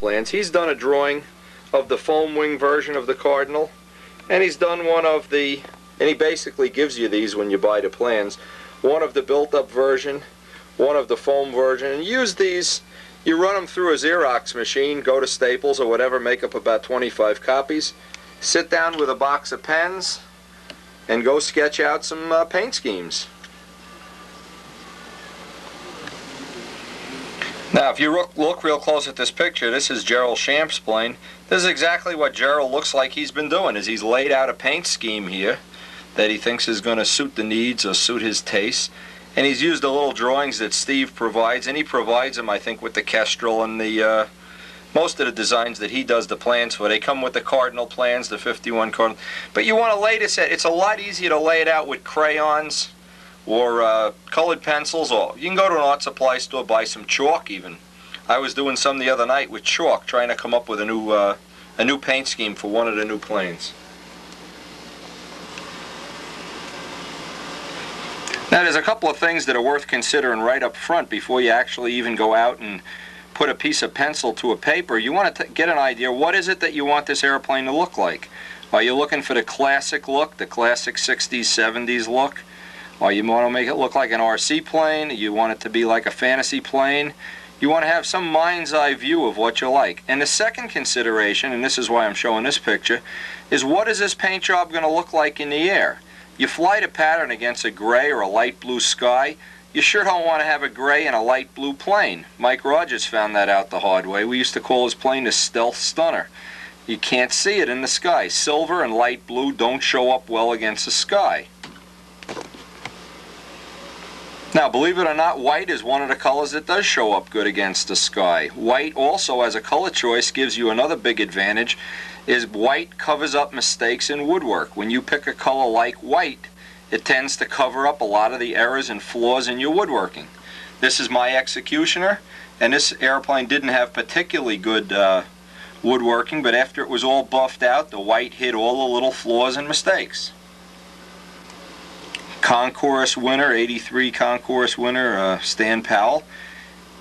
plans. He's done a drawing of the foam wing version of the Cardinal, and he's done one of the, and he basically gives you these when you buy the plans, one of the built-up version, one of the foam version, and use these. You run them through a Xerox machine, go to Staples or whatever, make up about 25 copies, sit down with a box of pens, and go sketch out some paint schemes. Now, if you look real close at this picture, this is Gerald Champ's plane. This is exactly what Gerald looks like he's been doing, is he's laid out a paint scheme here that he thinks is going to suit the needs or suit his taste. And he's used the little drawings that Steve provides, and he provides them, I think, with the Kestrel and the most of the designs that he does the plans for. They come with the Cardinal plans, the 51 Cardinal. But you want to lay this out. It's a lot easier to lay it out with crayons or colored pencils, or you can go to an art supply store, buy some chalk even. I was doing some the other night with chalk, trying to come up with a new paint scheme for one of the new planes. Now, there's a couple of things that are worth considering right up front before you actually even go out and put a piece of pencil to a paper. You want to get an idea, what is it that you want this airplane to look like? Are you looking for the classic look, the classic 60s, 70s look? Or you want to make it look like an RC plane? You want it to be like a fantasy plane? You want to have some mind's eye view of what you like. And the second consideration, and this is why I'm showing this picture, is what is this paint job going to look like in the air? You fly the pattern against a gray or a light blue sky, you sure don't want to have a gray and a light blue plane. Mike Rogers found that out the hard way. We used to call his plane the Stealth Stunner. You can't see it in the sky. Silver and light blue don't show up well against the sky. Now, believe it or not, white is one of the colors that does show up good against the sky. White also, as a color choice, gives you another big advantage, is white covers up mistakes in woodwork. When you pick a color like white, it tends to cover up a lot of the errors and flaws in your woodworking. This is my Executioner, and this airplane didn't have particularly good woodworking, but after it was all buffed out, the white hid all the little flaws and mistakes. Concourse winner, 83 Concourse winner, Stan Powell.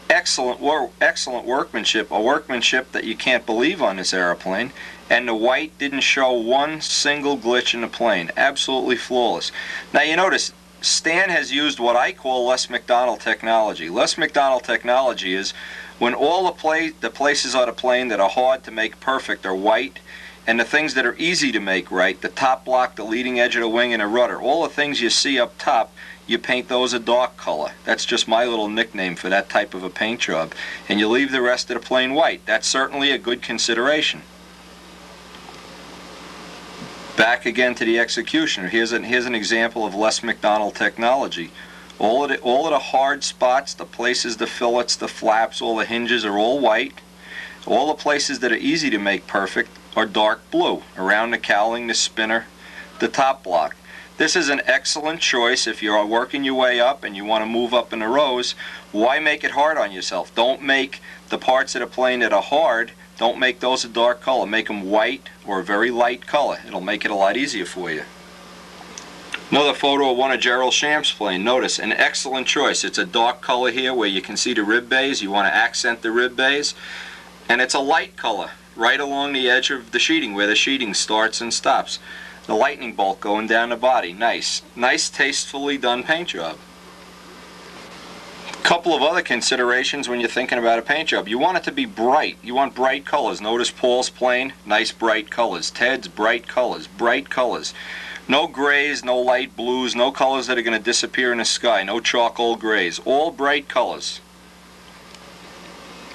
Excellent workmanship, a workmanship that you can't believe on this airplane, and the white didn't show one single glitch in the plane. Absolutely flawless. Now you notice, Stan has used what I call Les McDonald technology. Les McDonald technology is when all the places on the plane that are hard to make perfect are white, and the things that are easy to make right, the top block, the leading edge of the wing, and the rudder, all the things you see up top, you paint those a dark color. That's just my little nickname for that type of a paint job. And you leave the rest of the plane white. That's certainly a good consideration. Back again to the Executioner. Here's an example of Les McDonald technology. All of the hard spots, the places, the fillets, the flaps, all the hinges are all white. All the places that are easy to make perfect are dark blue, around the cowling, the spinner, the top block. This is an excellent choice if you're working your way up and you want to move up in the rows. Why make it hard on yourself? Don't make the parts of the plane that are hard, don't make those a dark color. Make them white or a very light color. It'll make it a lot easier for you. Another photo of one of Gerald Champ's plane. Notice, an excellent choice. It's a dark color here where you can see the rib bays. You want to accent the rib bays. And it's a light color right along the edge of the sheeting where the sheeting starts and stops. The lightning bolt going down the body. Nice. Nice, tastefully done paint job. Couple of other considerations when you're thinking about a paint job. You want it to be bright. You want bright colors. Notice Paul's plane, nice bright colors. Ted's, bright colors. Bright colors. No grays, no light blues, no colors that are going to disappear in the sky. No charcoal grays. All bright colors.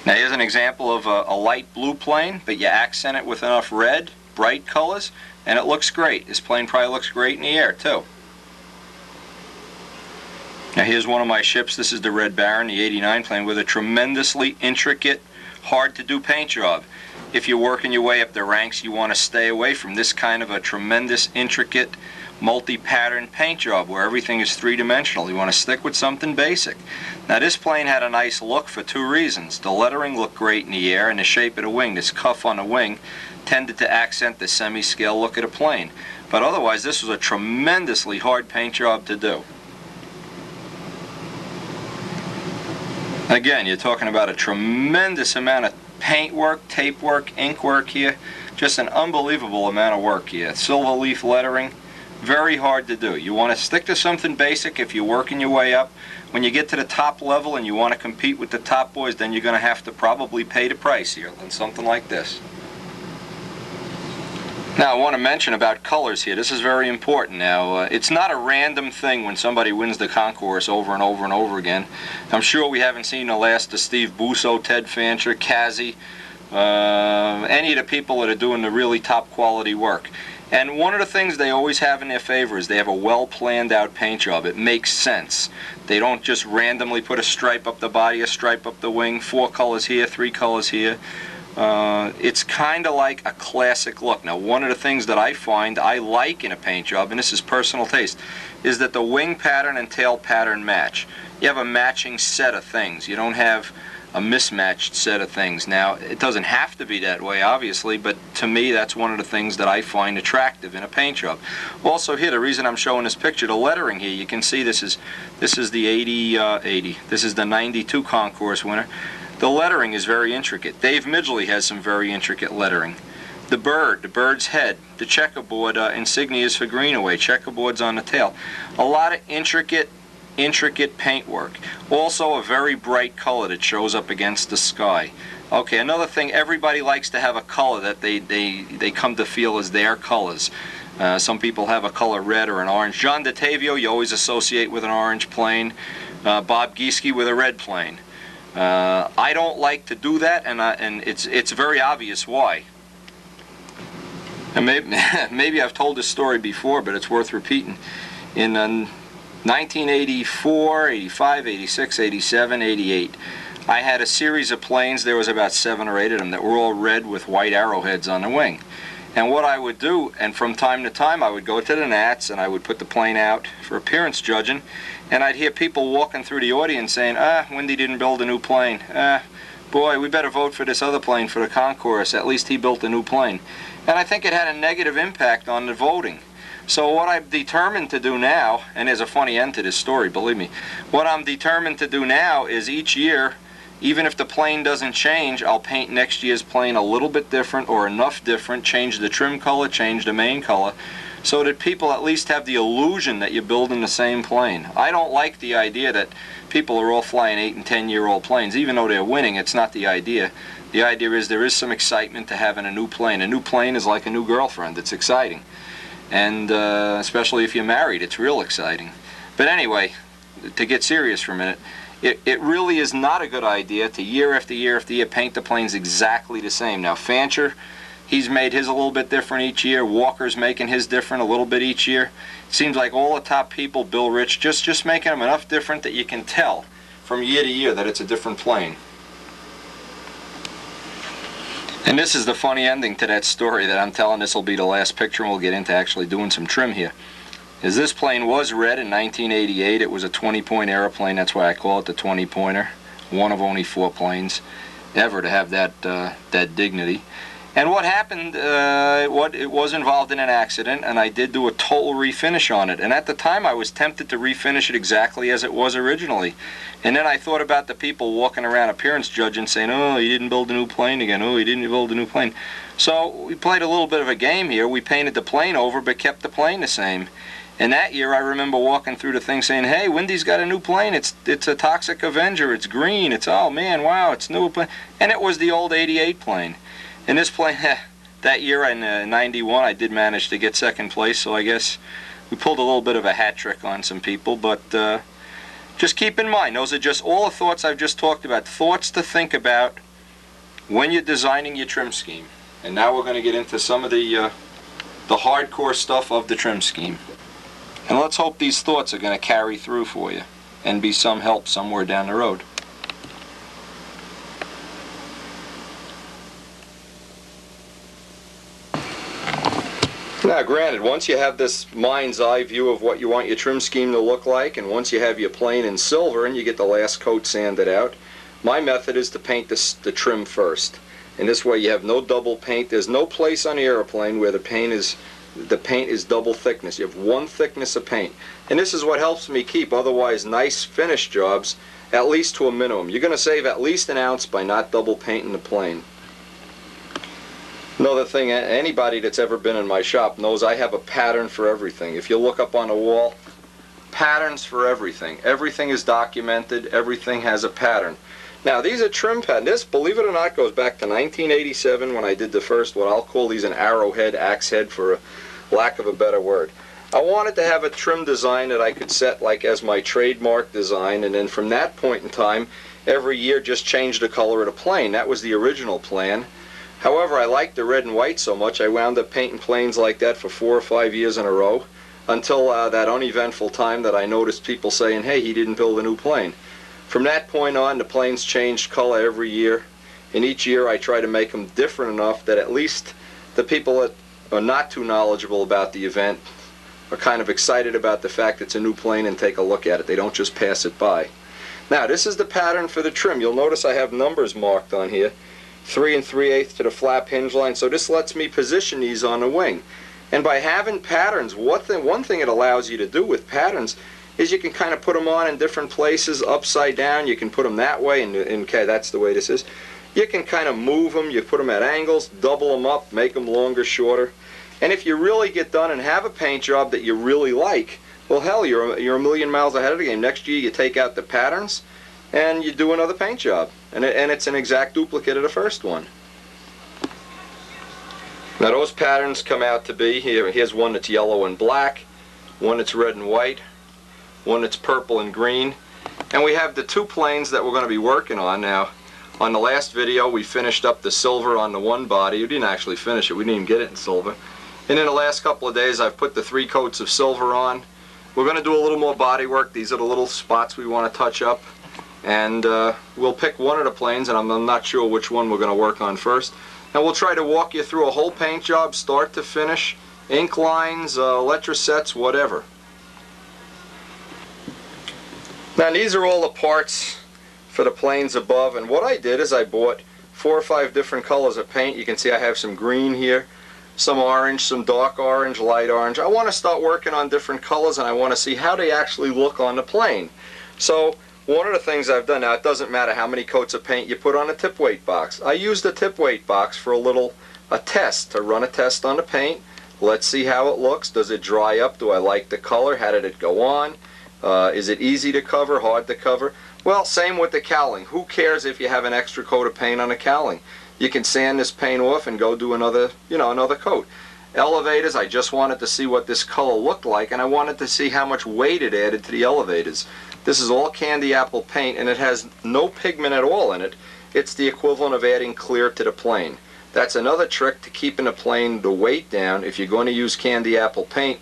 Now here's an example of a light blue plane, but you accent it with enough red, bright colors, and it looks great. This plane probably looks great in the air too. Now here's one of my ships. This is the Red Baron, the 89 plane, with a tremendously intricate, hard to do paint job. If you're working your way up the ranks, you want to stay away from this kind of a tremendous, intricate, multi-pattern paint job where everything is three-dimensional. You want to stick with something basic. Now this plane had a nice look for two reasons. The lettering looked great in the air, and the shape of the wing, this cuff on the wing, tended to accent the semi-scale look of the plane. But otherwise, this was a tremendously hard paint job to do. Again, you're talking about a tremendous amount of paint work, tape work, ink work here. Just an unbelievable amount of work here. Silver leaf lettering, very hard to do. You want to stick to something basic if you're working your way up. When you get to the top level and you want to compete with the top boys, then you're going to have to probably pay the price here on something like this. Now I want to mention about colors here. This is very important. Now it's not a random thing when somebody wins the concourse over and over and over again. I'm sure we haven't seen the last of Steve Busso, Ted Fancher, Kazi, any of the people that are doing the really top quality work. And one of the things they always have in their favor is they have a well planned out paint job. It makes sense. They don't just randomly put a stripe up the body, a stripe up the wing, 4 colors here, 3 colors here. It's kind of like a classic look. Now, one of the things that I find I like in a paint job, and this is personal taste, is that the wing pattern and tail pattern match. You have a matching set of things. You don't have a mismatched set of things. Now, it doesn't have to be that way, obviously, but to me, that's one of the things that I find attractive in a paint job. Also here, the reason I'm showing this picture, the lettering here, you can see this is the this is the 92 concourse winner. The lettering is very intricate. Dave Midgley has some very intricate lettering. The bird's head, the checkerboard insignias for Greenaway, checkerboards on the tail. A lot of intricate paint work. Also a very bright color that shows up against the sky. Okay, another thing, everybody likes to have a color that they come to feel is their colors. Some people have a color red or an orange. John DeTavio you always associate with an orange plane. Bob Gieske with a red plane. I don't like to do that, and it's very obvious why. And maybe I've told this story before, but it's worth repeating. In 1984, 85, 86, 87, 88, I had a series of planes. There was about 7 or 8 of them that were all red with white arrowheads on the wing. And what I would do, and from time to time I would go to the Nats and I would put the plane out for appearance judging, and I'd hear people walking through the audience saying, Wendy didn't build a new plane. Boy, we better vote for this other plane for the concourse. At least he built a new plane. And I think it had a negative impact on the voting. So what I've determined to do now, and there's a funny end to this story, believe me, what I'm determined to do now is each year, even if the plane doesn't change, I'll paint next year's plane a little bit different or enough different, change the trim color, change the main color, so that people at least have the illusion that you're building the same plane. I don't like the idea that people are all flying 8 and 10-year-old planes. Even though they're winning, it's not the idea. The idea is there is some excitement to having a new plane. A new plane is like a new girlfriend. It's exciting. And especially if you're married, it's real exciting. But anyway, to get serious for a minute, it really is not a good idea to year after year after year paint the planes exactly the same. Now Fancher, he's made his a little bit different each year. Walker's making his different a little bit each year. It seems like all the top people, Bill Rich, just making them enough different that you can tell from year to year that it's a different plane. And this is the funny ending to that story that I'm telling. This will be the last picture, and we'll get into actually doing some trim here. As this plane was red in 1988, it was a 20-point airplane. That's why I call it the 20-pointer. One of only 4 planes ever to have that dignity. And what happened, it was involved in an accident, and I did do a total refinish on it. And at the time, I was tempted to refinish it exactly as it was originally. And then I thought about the people walking around appearance judging saying, oh, he didn't build a new plane again. Oh, he didn't build a new plane. So we played a little bit of a game here. We painted the plane over, but kept the plane the same. And that year, I remember walking through the thing saying, hey, Wendy's got a new plane. It's a Toxic Avenger. It's green. It's, oh, man, wow, it's new plane. And it was the old 88 plane. And this plane, that year in 91, I did manage to get second place, so I guess we pulled a little bit of a hat trick on some people. But just keep in mind, those are just all the thoughts I've just talked about, thoughts to think about when you're designing your trim scheme. And now we're going to get into some of the hardcore stuff of the trim scheme. And let's hope these thoughts are going to carry through for you and be some help somewhere down the road. Now granted, once you have this mind's eye view of what you want your trim scheme to look like, and once you have your plane in silver and you get the last coat sanded out, my method is to paint the trim first. And this way you have no double paint. There's no place on the airplane where the paint is double thickness. You have one thickness of paint. And this is what helps me keep otherwise nice finish jobs at least to a minimum. You're going to save at least an ounce by not double painting the plane. Another thing, anybody that's ever been in my shop knows I have a pattern for everything. If you look up on the wall, patterns for everything. Everything is documented. Everything has a pattern. Now, these are trim patterns. This, believe it or not, goes back to 1987 when I did the first, what I'll call these an arrowhead, axe head for a lack of a better word. I wanted to have a trim design that I could set like as my trademark design, and then from that point in time, every year just change the color of the plane. That was the original plan. However, I liked the red and white so much, I wound up painting planes like that for 4 or 5 years in a row, until that uneventful time that I noticed people saying, hey, he didn't build a new plane. From that point on, the planes changed color every year, and each year I try to make them different enough that at least the people that are not too knowledgeable about the event are kind of excited about the fact it's a new plane and take a look at it. They don't just pass it by. Now, this is the pattern for the trim. You'll notice I have numbers marked on here. 3 3/8 to the flap hinge line, so this lets me position these on the wing. And by having patterns, one thing it allows you to do with patterns is you can kind of put them on in different places, upside down. You can put them that way, and okay, that's the way this is. You can kind of move them, you put them at angles, double them up, make them longer, shorter. And if you really get done and have a paint job that you really like, well, hell, you're a million miles ahead of the game. Next year you take out the patterns and you do another paint job. And it's an exact duplicate of the first one. Now those patterns come out to be, here's one that's yellow and black, one that's red and white, one that's purple and green. And we have the two planes that we're going to be working on now. On the last video we finished up the silver on the one body. We didn't actually finish it, we didn't even get it in silver. And in the last couple of days I've put the 3 coats of silver on. We're going to do a little more body work. These are the little spots we want to touch up. And we'll pick one of the planes, and I'm not sure which one we're going to work on first. And we'll try to walk you through a whole paint job, start to finish, ink lines, electrosets, whatever. Now these are all the parts for the planes above, and what I did is I bought 4 or 5 different colors of paint. You can see I have some green here, some orange, some dark orange, light orange. I want to start working on different colors, and I want to see how they actually look on the plane. So one of the things I've done, now it doesn't matter how many coats of paint you put on a tip weight box. I used the tip weight box for a test, to run a test on the paint. Let's see how it looks. Does it dry up? Do I like the color? How did it go on? Is it easy to cover, hard to cover? Well, same with the cowling. Who cares if you have an extra coat of paint on a cowling? You can sand this paint off and go do another, another coat. Elevators, I just wanted to see what this color looked like, and I wanted to see how much weight it added to the elevators. This is all candy apple paint, and it has no pigment at all in it. It's the equivalent of adding clear to the plane. That's another trick to keeping the plane, the weight down. If you're going to use candy apple paint,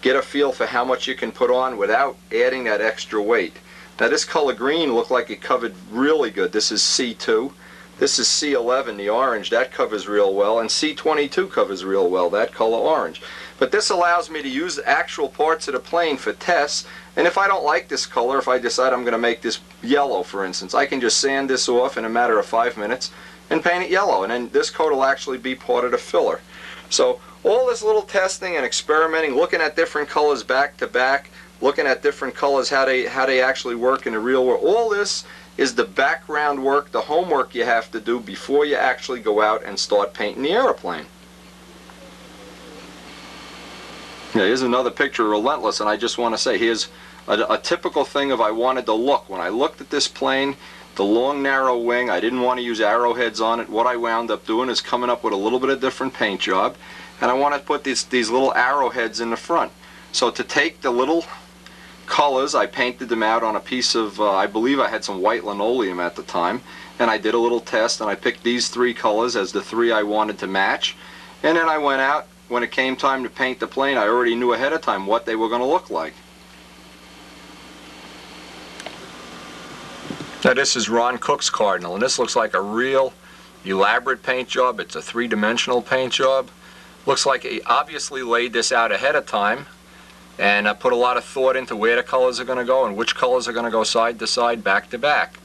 get a feel for how much you can put on without adding that extra weight. Now this color green looked like it covered really good. This is C2. This is C11, the orange. That covers real well. And C22 covers real well, that color orange. But this allows me to use actual parts of the plane for tests. And if I don't like this color, if I decide I'm going to make this yellow, for instance, I can just sand this off in a matter of 5 minutes and paint it yellow. And then this coat will actually be part of the filler. So all this little testing and experimenting, looking at different colors back to back, looking at different colors, how they actually work in the real world, all this is the background work, the homework you have to do before you actually go out and start painting the airplane. Now, here's another picture of Relentless, and I just want to say, here's a typical thing of I wanted to look. When I looked at this plane, the long narrow wing, I didn't want to use arrowheads on it. What I wound up doing is coming up with a little bit of different paint job, and I want to put these little arrowheads in the front. So to take the little colors, I painted them out on a piece of, I believe I had some white linoleum at the time, and I did a little test, and I picked these 3 colors as the 3 I wanted to match. And then I went out, when it came time to paint the plane, I already knew ahead of time what they were going to look like. Now this is Ron Cook's Cardinal, and this looks like a real elaborate paint job. It's a 3-dimensional paint job. Looks like he obviously laid this out ahead of time, and I put a lot of thought into where the colors are going to go and which colors are going to go side to side, back to back.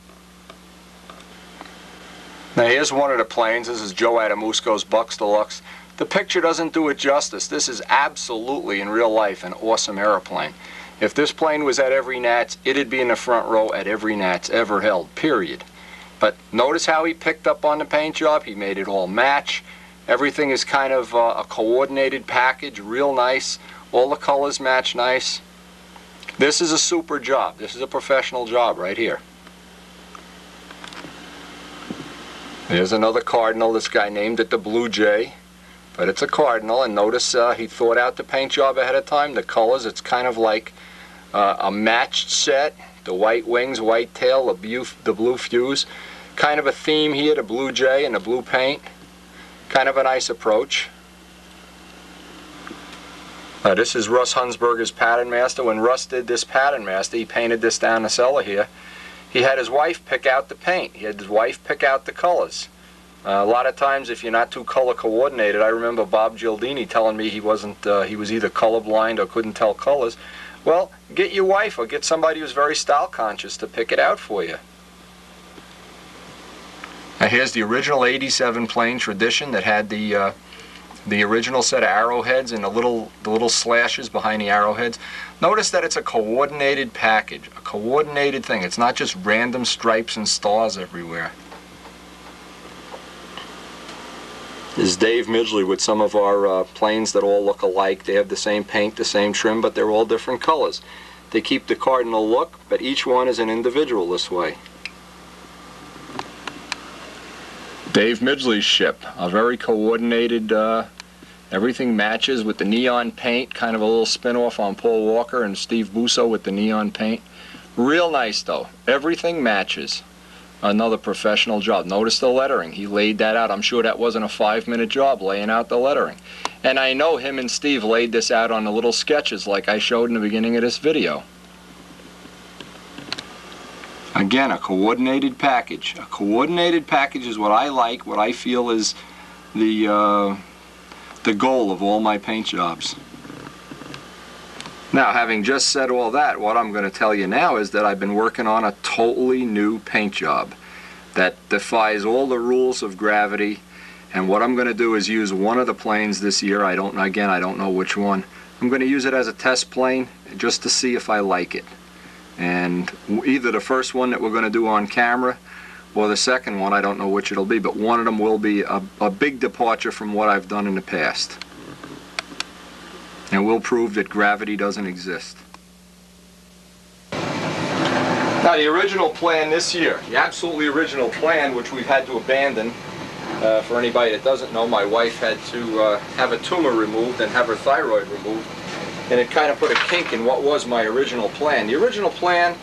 Now here's one of the planes. This is Joe Adamusco's Bucks Deluxe. The picture doesn't do it justice. This is absolutely, in real life, an awesome airplane. If this plane was at every Nats, it'd be in the front row at every Nats ever held, period. But notice how he picked up on the paint job. He made it all match. Everything is kind of a coordinated package, real nice. All the colors match nice. This is a super job. This is a professional job right here. There's another Cardinal. This guy named it the Blue Jay, but it's a Cardinal. And notice he thought out the paint job ahead of time. The colors, it's kind of like a matched set. The white wings, white tail, the blue fuse. Kind of a theme here, the Blue Jay and the blue paint. Kind of a nice approach. This is Russ Hunsberger's Pattern Master. When Russ did this Pattern Master, he painted this down the cellar here. He had his wife pick out the paint. He had his wife pick out the colors. A lot of times, if you're not too color coordinated, I remember Bob Gialdini telling me he was either colorblind or couldn't tell colors. Well, get your wife or get somebody who's very style conscious to pick it out for you. Now here's the original '87 plane Tradition that had the original set of arrowheads and the little slashes behind the arrowheads. Notice that it's a coordinated package, a coordinated thing. It's not just random stripes and stars everywhere. This is Dave Midgley with some of our planes that all look alike. They have the same paint, the same trim, but they're all different colors. They keep the Cardinal look, but each one is an individual this way. Dave Midgley's ship, a very coordinated, everything matches with the neon paint, kind of a little spin-off on Paul Walker and Steve Busso with the neon paint. Real nice though, everything matches. Another professional job. Notice the lettering, he laid that out. I'm sure that wasn't a 5-minute job laying out the lettering. And I know him and Steve laid this out on the little sketches like I showed in the beginning of this video. Again, a coordinated package. A coordinated package is what I like, what I feel is the goal of all my paint jobs. Now, having just said all that, what I'm going to tell you now is that I've been working on a totally new paint job that defies all the rules of gravity, and what I'm going to do is use one of the planes this year. I don't know which one. I'm going to use it as a test plane just to see if I like it. And either the first one that we're going to do on camera or the second one, I don't know which it'll be, but one of them will be a big departure from what I've done in the past. And we'll prove that gravity doesn't exist. Now the original plan this year, the absolutely original plan, which we've had to abandon, for anybody that doesn't know, my wife had to have a tumor removed and have her thyroid removed. And it kind of put a kink in what was my original plan. The original plan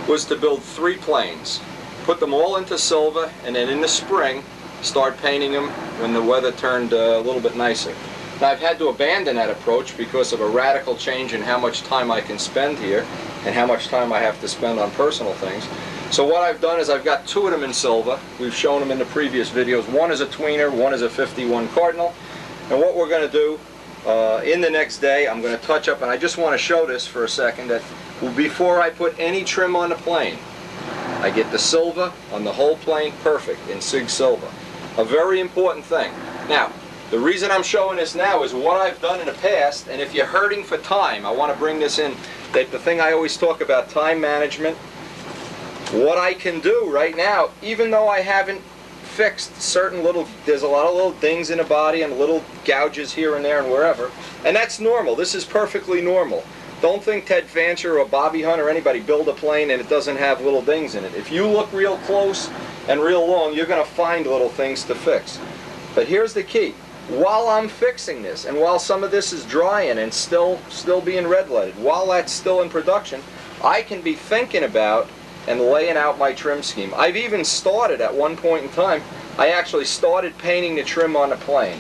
was to build 3 planes, put them all into silver, and then in the spring start painting them when the weather turned a little bit nicer. Now I've had to abandon that approach because of a radical change in how much time I can spend here and how much time I have to spend on personal things. So what I've done is I've got 2 of them in silver. We've shown them in the previous videos. One is a tweener, one is a 51 Cardinal. And what we're going to do in the next day, I'm going to touch up, and I just want to show this for a second, that before I put any trim on the plane, I get the silver on the whole plane perfect in Sig Silver. A very important thing. Now, the reason I'm showing this now is what I've done in the past, and if you're hurting for time, I want to bring this in, that the thing I always talk about, time management. What I can do right now, even though I haven't fixed certain there's a lot of little dings in the body and little gouges here and there and wherever, and that's normal. This is perfectly normal. Don't think Ted Fancher or Bobby Hunt or anybody build a plane and it doesn't have little dings in it. If you look real close and real long, you're going to find little things to fix. But here's the key. While I'm fixing this, and while some of this is drying and still being red-leaded, while that's still in production, I can be thinking about and laying out my trim scheme. I've even started at one point in time, I actually started painting the trim on the plane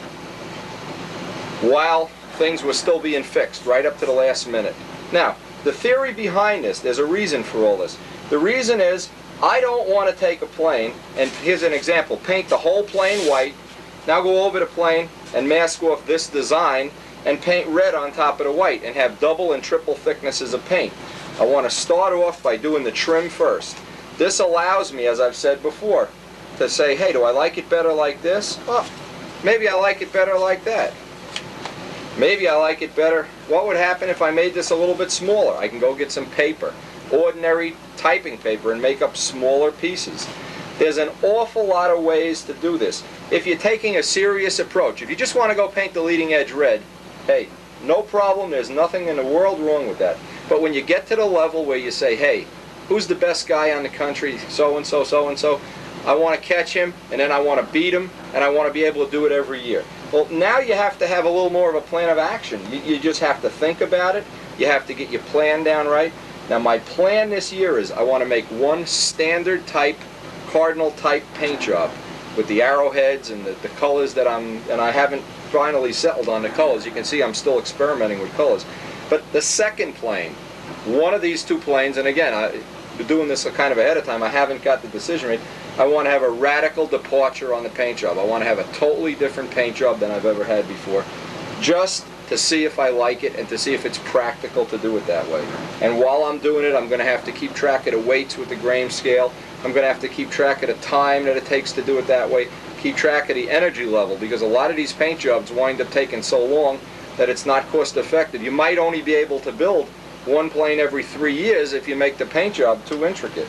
while things were still being fixed right up to the last minute. Now, the theory behind this, there's a reason for all this. The reason is I don't want to take a plane, and here's an example, paint the whole plane white, now go over the plane and mask off this design and paint red on top of the white and have double and triple thicknesses of paint. I want to start off by doing the trim first. This allows me, as I've said before, to say, hey, do I like it better like this? Oh, maybe I like it better like that. Maybe I like it better. What would happen if I made this a little bit smaller? I can go get some paper, ordinary typing paper, and make up smaller pieces. There's an awful lot of ways to do this. If you're taking a serious approach, if you just want to go paint the leading edge red, hey, no problem, there's nothing in the world wrong with that. But when you get to the level where you say, hey, who's the best guy on the country, so-and-so, so-and-so, I want to catch him, and then I want to beat him, and I want to be able to do it every year. Well, now you have to have a little more of a plan of action. You just have to think about it. You have to get your plan down right. Now my plan this year is I want to make one standard type, cardinal type paint job with the arrowheads and the colors that I haven't finally settled on the colors. You can see I'm still experimenting with colors. But the second plane, one of these two planes, and again, I'm doing this kind of ahead of time, I haven't got the decision made. I want to have a radical departure on the paint job. I want to have a totally different paint job than I've ever had before, just to see if I like it and to see if it's practical to do it that way. And while I'm doing it, I'm going to have to keep track of the weights with the grain scale. I'm going to have to keep track of the time that it takes to do it that way, keep track of the energy level, because a lot of these paint jobs wind up taking so long that it's not cost effective. You might only be able to build one plane every 3 years if you make the paint job too intricate.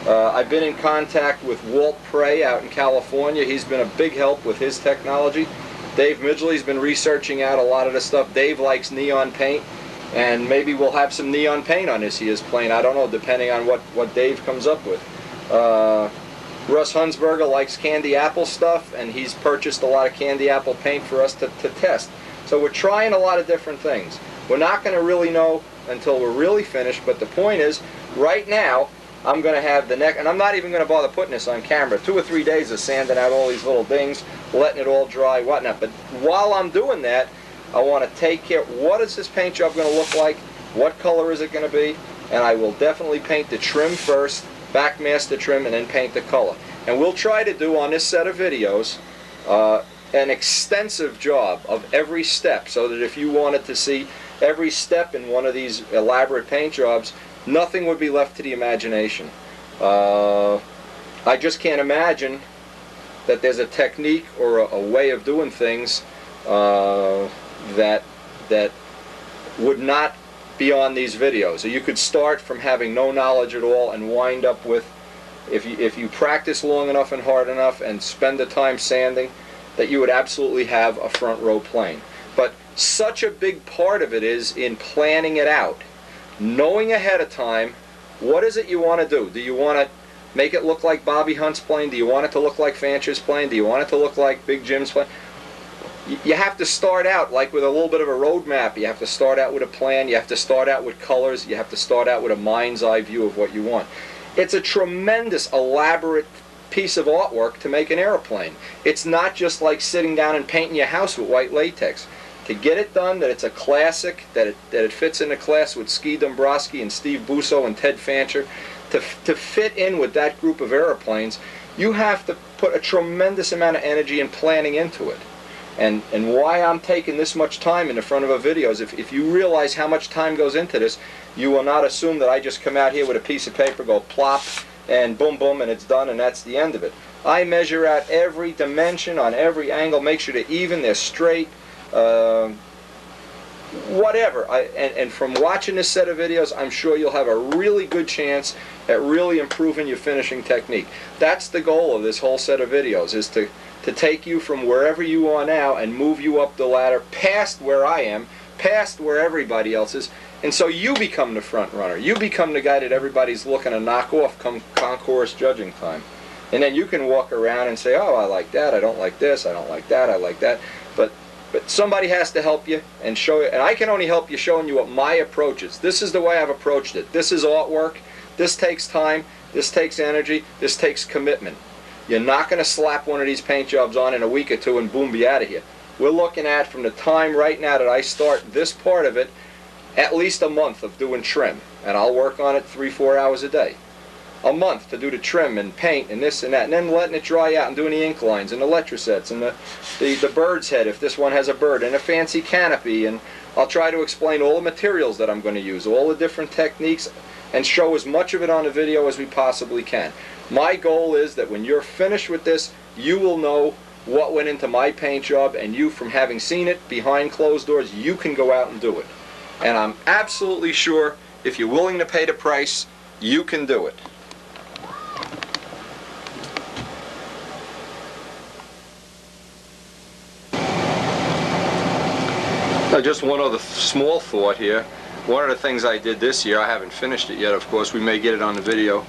I've been in contact with Walt Prey out in California. He's been a big help with his technology. Dave Midgley's been researching out a lot of the stuff. Dave likes neon paint, and maybe we'll have some neon paint on this year's plane. I don't know, depending on what Dave comes up with. Russ Hunsberger likes candy apple stuff, and he's purchased a lot of candy apple paint for us to test. So we're trying a lot of different things. We're not going to really know until we're really finished, but the point is, right now, I'm going to have the neck, and I'm not even going to bother putting this on camera. 2 or 3 days of sanding out all these little things, letting it all dry, whatnot. But while I'm doing that, I want to take care, what is this paint job going to look like? What color is it going to be? And I will definitely paint the trim first, backmaster trim, and then paint the color. And we'll try to do on this set of videos an extensive job of every step, so that if you wanted to see every step in one of these elaborate paint jobs, nothing would be left to the imagination. I just can't imagine that there's a technique or a way of doing things that would not be on these videos. So you could start from having no knowledge at all and wind up with, if you practice long enough and hard enough and spend the time sanding, that you would absolutely have a front row plane. But such a big part of it is in planning it out. Knowing ahead of time, what is it you want to do? Do you want to make it look like Bobby Hunt's plane? Do you want it to look like Fancher's plane? Do you want it to look like Big Jim's plane? You have to start out like with a little bit of a roadmap. You have to start out with a plan. You have to start out with colors. You have to start out with a mind's eye view of what you want. It's a tremendous, elaborate piece of artwork to make an airplane. It's not just like sitting down and painting your house with white latex. To get it done, that it's a classic, that it fits in the class with Ski Dombrowski and Steve Busso and Ted Fancher, to fit in with that group of airplanes, you have to put a tremendous amount of energy and planning into it. And why I'm taking this much time in the front of a video is if you realize how much time goes into this, you will not assume that I just come out here with a piece of paper, go plop, and boom, boom, and it's done, and that's the end of it. I measure out every dimension on every angle, make sure they're even, they're straight, whatever. And from watching this set of videos, I'm sure you'll have a really good chance at really improving your finishing technique. That's the goal of this whole set of videos, is to take you from wherever you are now and move you up the ladder past where I am, past where everybody else is, and so you become the front runner. You become the guy that everybody's looking to knock off come concourse judging time. And then you can walk around and say, oh, I like that, I don't like this, I don't like that, I like that. But somebody has to help you and show you, and I can only help you showing you what my approach is. This is the way I've approached it. This is artwork. This takes time. This takes energy. This takes commitment. You're not going to slap one of these paint jobs on in a week or two and boom, be out of here. We're looking at, from the time right now that I start this part of it, at least a month of doing trim. And I'll work on it 3-4 hours a day. A month to do the trim and paint and this and that, and then letting it dry out and doing the ink lines and the letrosets and the bird's head if this one has a bird, and a fancy canopy, and I'll try to explain all the materials that I'm going to use, all the different techniques, and show as much of it on the video as we possibly can. My goal is that when you're finished with this, you will know what went into my paint job, and you, from having seen it behind closed doors, you can go out and do it. And I'm absolutely sure if you're willing to pay the price, you can do it. Now, just one other small thought here. One of the things I did this year, I haven't finished it yet, of course, we may get it on the video,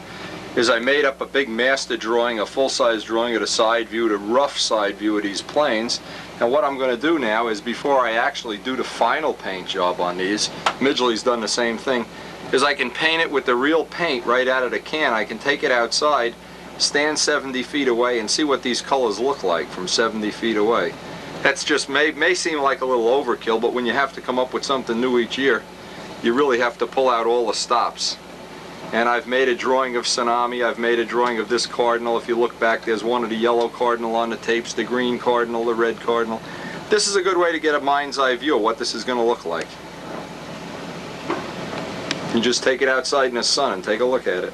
is I made up a big master drawing, a full-size drawing of the side view, the rough side view of these planes. And what I'm going to do now is, before I actually do the final paint job on these, Midgley's done the same thing, is I can paint it with the real paint right out of the can. I can take it outside, stand 70 feet away, and see what these colors look like from 70 feet away. That's just may seem like a little overkill, but when you have to come up with something new each year, you really have to pull out all the stops. And I've made a drawing of Tsunami, I've made a drawing of this cardinal. If you look back, there's one of the yellow cardinal on the tapes, the green cardinal, the red cardinal. This is a good way to get a mind's eye view of what this is going to look like. You just take it outside in the sun and take a look at it.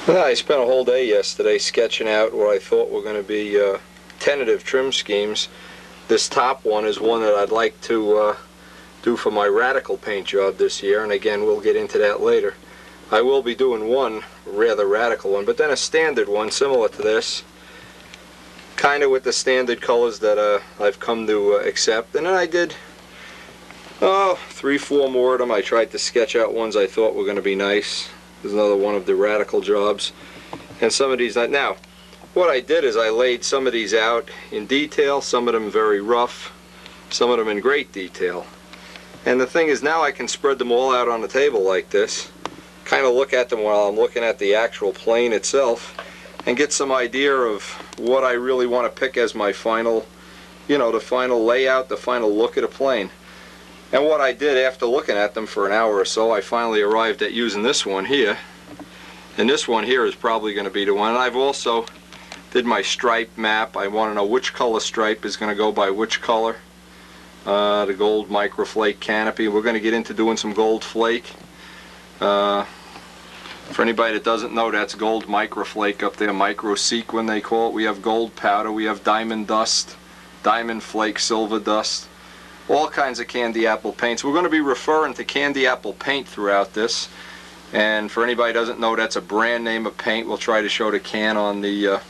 I spent a whole day yesterday sketching out what I thought were going to be tentative trim schemes. This top one is one that I'd like to do for my radical paint job this year, and again, we'll get into that later. I will be doing one rather radical one, but then a standard one similar to this, kind of with the standard colors that I've come to accept. And then I did 3-4 more of them. I tried to sketch out ones I thought were going to be nice. There's another one of the radical jobs. And some of these, now, what I did is I laid some of these out in detail, some of them very rough, some of them in great detail. And the thing is, now I can spread them all out on the table like this, kind of look at them while I'm looking at the actual plane itself, and get some idea of what I really want to pick as my final, the final layout, the final look at a plane. And what I did after looking at them for an hour or so, I finally arrived at using this one here. And this one here is probably going to be the one. And I've also did my stripe map. I want to know which color stripe is going to go by which color. The gold microflake canopy. We're going to get into doing some gold flake. For anybody that doesn't know, that's gold microflake up there, microsequin they call it. We have gold powder, we have diamond dust, diamond flake, silver dust. All kinds of candy apple paints. We're going to be referring to candy apple paint throughout this, and for anybody who doesn't know, that's a brand name of paint. We'll try to show the can on the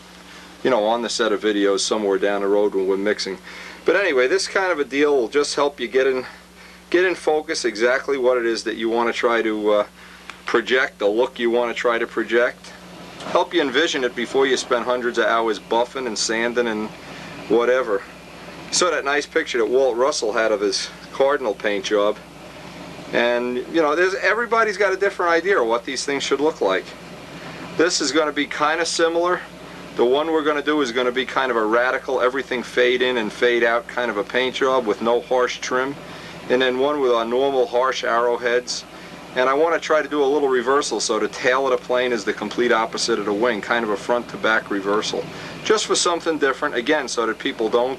on the set of videos somewhere down the road when we're mixing. But anyway, this kind of a deal will just help you get in focus exactly what it is that you want to try to project, the look you want to try to project. Help you envision it before you spend hundreds of hours buffing and sanding and whatever. Saw that nice picture that Walt Russell had of his cardinal paint job, and everybody's got a different idea of what these things should look like. This is going to be kind of similar. The one we're going to do is going to be kind of a radical, everything fade in and fade out kind of a paint job with no harsh trim, and then one with our normal harsh arrowheads. And I want to try to do a little reversal, so the tail of the plane is the complete opposite of the wing, kind of a front to back reversal, just for something different, again, so that people don't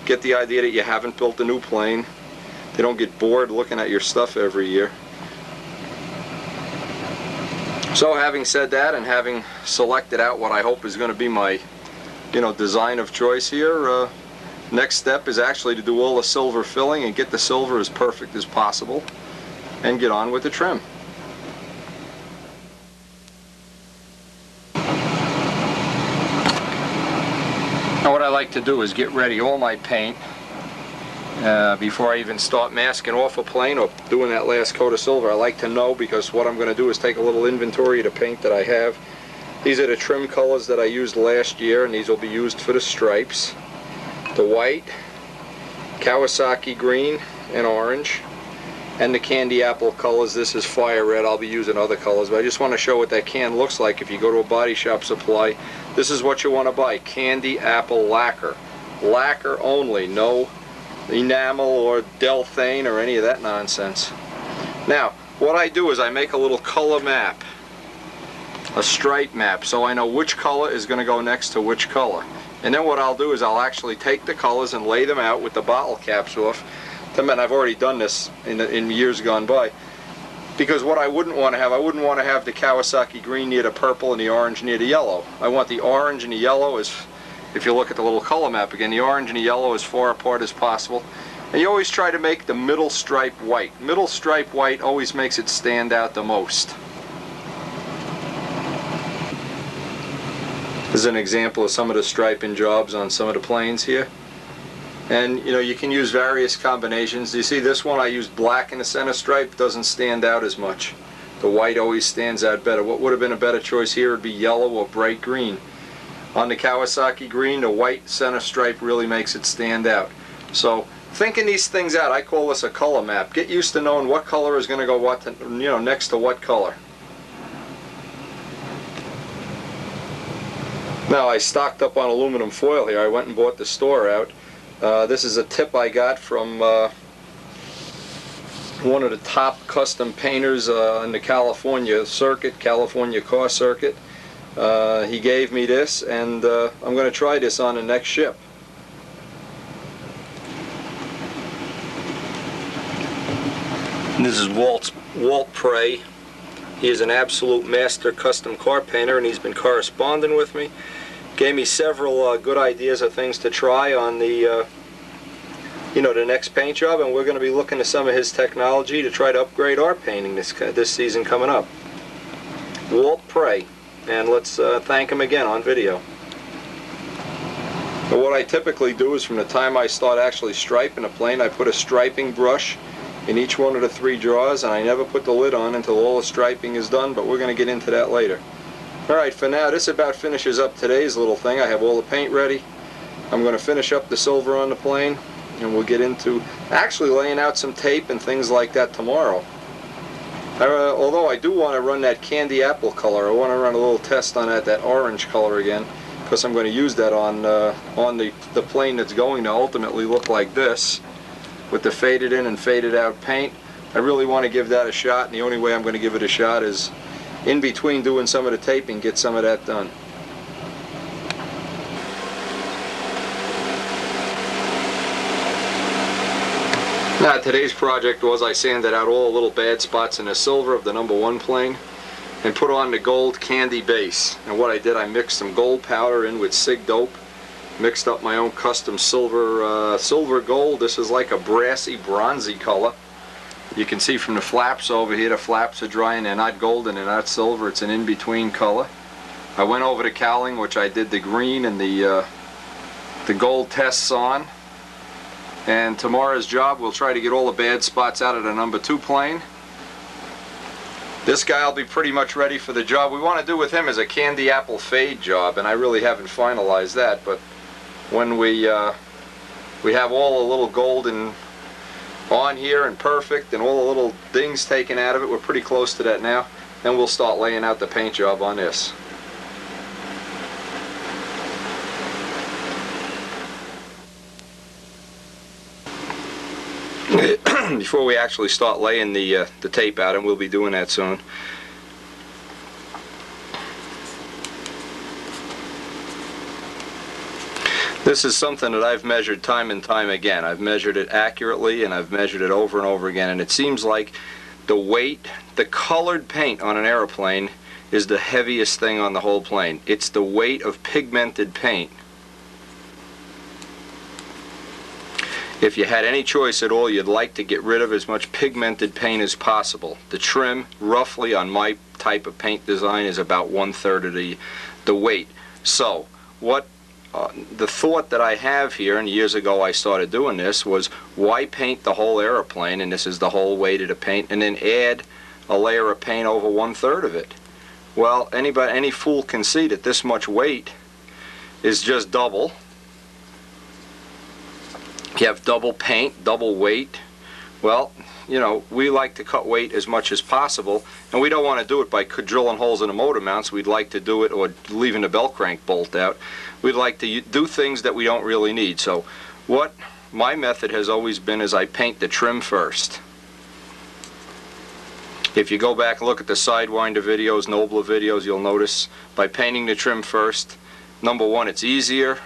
get the idea that you haven't built a new plane. They don't get bored looking at your stuff every year. So having said that, and having selected out what I hope is going to be my design of choice here, next step is actually to do all the silver filling and get the silver as perfect as possible and get on with the trim. Now what I like to do is get ready all my paint before I even start masking off a plane or doing that last coat of silver. I like to know, because what I'm going to do is take a little inventory of the paint that I have. These are the trim colors that I used last year, and these will be used for the stripes. The white, Kawasaki green and orange, and the candy apple colors. This is fire red. I'll be using other colors, but I just want to show what that can looks like if you go to a body shop supply. This is what you want to buy: candy apple lacquer. Lacquer only, no enamel or Delthane or any of that nonsense. Now, what I do is I make a little color map, a stripe map, so I know which color is going to go next to which color. And then what I'll do is I'll actually take the colors and lay them out with the bottle caps off. And I've already done this in years gone by. Because what I wouldn't want to have, I wouldn't want to have the Kawasaki green near the purple and the orange near the yellow. I want the orange and the yellow, as if you look at the little color map again, the orange and the yellow as far apart as possible. And you always try to make the middle stripe white. Middle stripe white always makes it stand out the most. This is an example of some of the striping jobs on some of the planes here. And you know, you can use various combinations. You see this one, I used black in the center stripe, doesn't stand out as much. The white always stands out better. What would have been a better choice here would be yellow or bright green. On the Kawasaki green, the white center stripe really makes it stand out. So thinking these things out, I call this a color map. Get used to knowing what color is going to go what, next to what color. Now I stocked up on aluminum foil here. I went and bought the store out. This is a tip I got from one of the top custom painters in the California circuit, California car circuit. He gave me this, and I'm going to try this on the next ship. This is Walt Prey. He is an absolute master custom car painter, and he's been corresponding with me. Gave me several good ideas of things to try on the the next paint job, and we're going to be looking at some of his technology to try to upgrade our painting this season coming up. Walt Prey, and let's thank him again on video. But what I typically do is from the time I start actually striping a plane, I put a striping brush in each one of the 3 drawers, and I never put the lid on until all the striping is done, but we're going to get into that later. Alright, for now, this about finishes up today's little thing. I have all the paint ready. I'm going to finish up the silver on the plane, and we'll get into actually laying out some tape and things like that tomorrow. Although I do want to run that candy apple color. I want to run a little test on that orange color again, because I'm going to use that on the plane that's going to ultimately look like this, with the faded in and faded out paint. I really want to give that a shot, and the only way I'm going to give it a shot is in between doing some of the taping, get some of that done. Now today's project was I sanded out all the little bad spots in the silver of the #1 plane and put on the gold candy base. And what I did, I mixed some gold powder in with Sig Dope, mixed up my own custom silver gold. This is like a brassy, bronzy color. You can see from the flaps over here, the flaps are dry and they're not golden, they're not silver, it's an in-between color. I went over to cowling, which I did the green and the gold tests on. And tomorrow's job, we'll try to get all the bad spots out of the #2 plane. This guy will be pretty much ready for the job. We want to do with him is a candy apple fade job, and I really haven't finalized that, but when we have all the little golden on here and perfect and all the little dings taken out of it, we're pretty close to that now, then we'll start laying out the paint job on this. Before we actually start laying the tape out, and we'll be doing that soon, this is something that I've measured time and time again. I've measured it accurately, and I've measured it over and over again, and it seems like the weight, the colored paint on an airplane is the heaviest thing on the whole plane. It's the weight of pigmented paint. If you had any choice at all, you'd like to get rid of as much pigmented paint as possible. The trim, roughly on my type of paint design, is about 1/3 of the weight. So, the thought that I have here, and years ago I started doing this, was why paint the whole airplane, and this is the whole weight of the paint, and then add a layer of paint over 1/3 of it? Well, any fool can see that this much weight is just double. You have double paint, double weight. Well, you know, we like to cut weight as much as possible, and we don't want to do it by drilling holes in the motor mounts. We'd like to do it, or leaving the bell crank bolt out. We'd like to do things that we don't really need. So what my method has always been is I paint the trim first. If you go back and look at the Sidewinder videos, Nobler videos, you'll notice by painting the trim first, #1, it's easier.